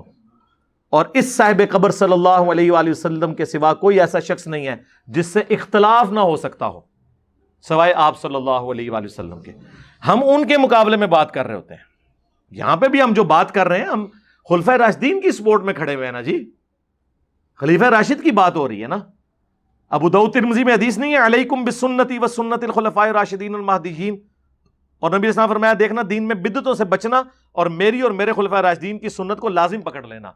اور اس صاحب قبر صلی اللہ علیہ وآلہ وسلم کے سوا کوئی ایسا شخص نہیں ہے جس سے اختلاف نہ ہو سکتا ہو سوائے آپ صلی اللہ علیہ وآلہ وسلم کے. ہم ان کے مقابلے میں بات کر رہے ہوتے ہیں. یہاں پہ بھی ہم جو بات کر رہے ہیں ہم خلفۂ راشدین کی سپورٹ میں کھڑے ہوئے ہیں نا جی، خلیفہ راشد کی بات ہو رہی ہے نا. ابو داؤد ترمذی میں حدیث نہیں ہے علیکم بسنتی و سنت الخلفاء الراشدین المہدیین، اور نبی اسلام فرمایا دیکھنا دین میں بدعتوں سے بچنا اور میری اور میرے خلفائے راشدین کی سنت کو لازم پکڑ لینا.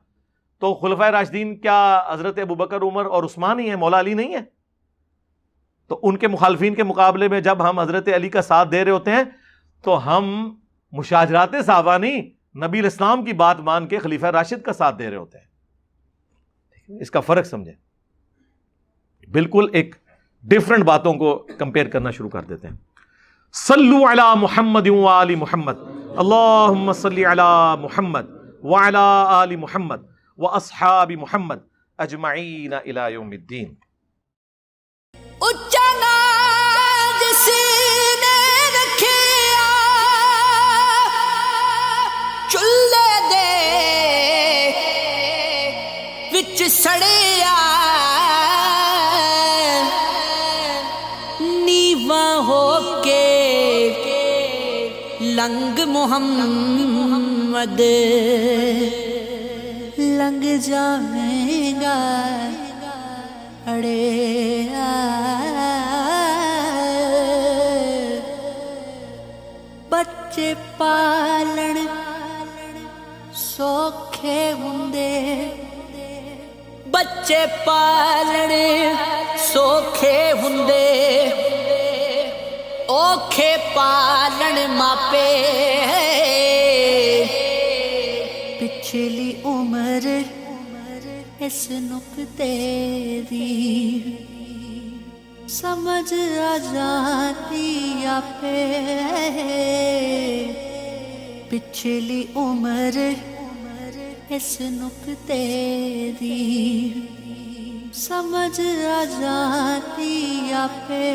تو خلفائے راشدین کیا حضرت ابوبکر، عمر اور عثمان ہی ہیں، مولا علی نہیں ہے؟ تو ان کے مخالفین کے مقابلے میں جب ہم حضرت علی کا ساتھ دے رہے ہوتے ہیں تو ہم مشاجرات صحابہ نہیں، نبی الاسلام کی بات مان کے خلیفہ راشد کا ساتھ دے رہے ہوتے ہیں. اس کا فرق سمجھیں. بالکل ایک ڈیفرنٹ باتوں کو کمپیئر کرنا شروع کر دیتے ہیں. صلو علی محمد و آل محمد، اللہم صلی علی محمد وعلی آل محمد واصحاب محمد اجمعین الی یوم الدین. اچا ناز سینے رکھیا چلے دے وچ سڑیا نیواں ہو کے لنگ محمد لنگ جائے گا اڑے بچے پالن سوکھے ہوندے بچے پالن سوکھے ہوندے اوکھے پالن ماپے پچھلی عمر اس نقطے دی سمجھ آ جاتی آپے پچھلی عمر اس نقطے دی سمجھ آ جاتی آپے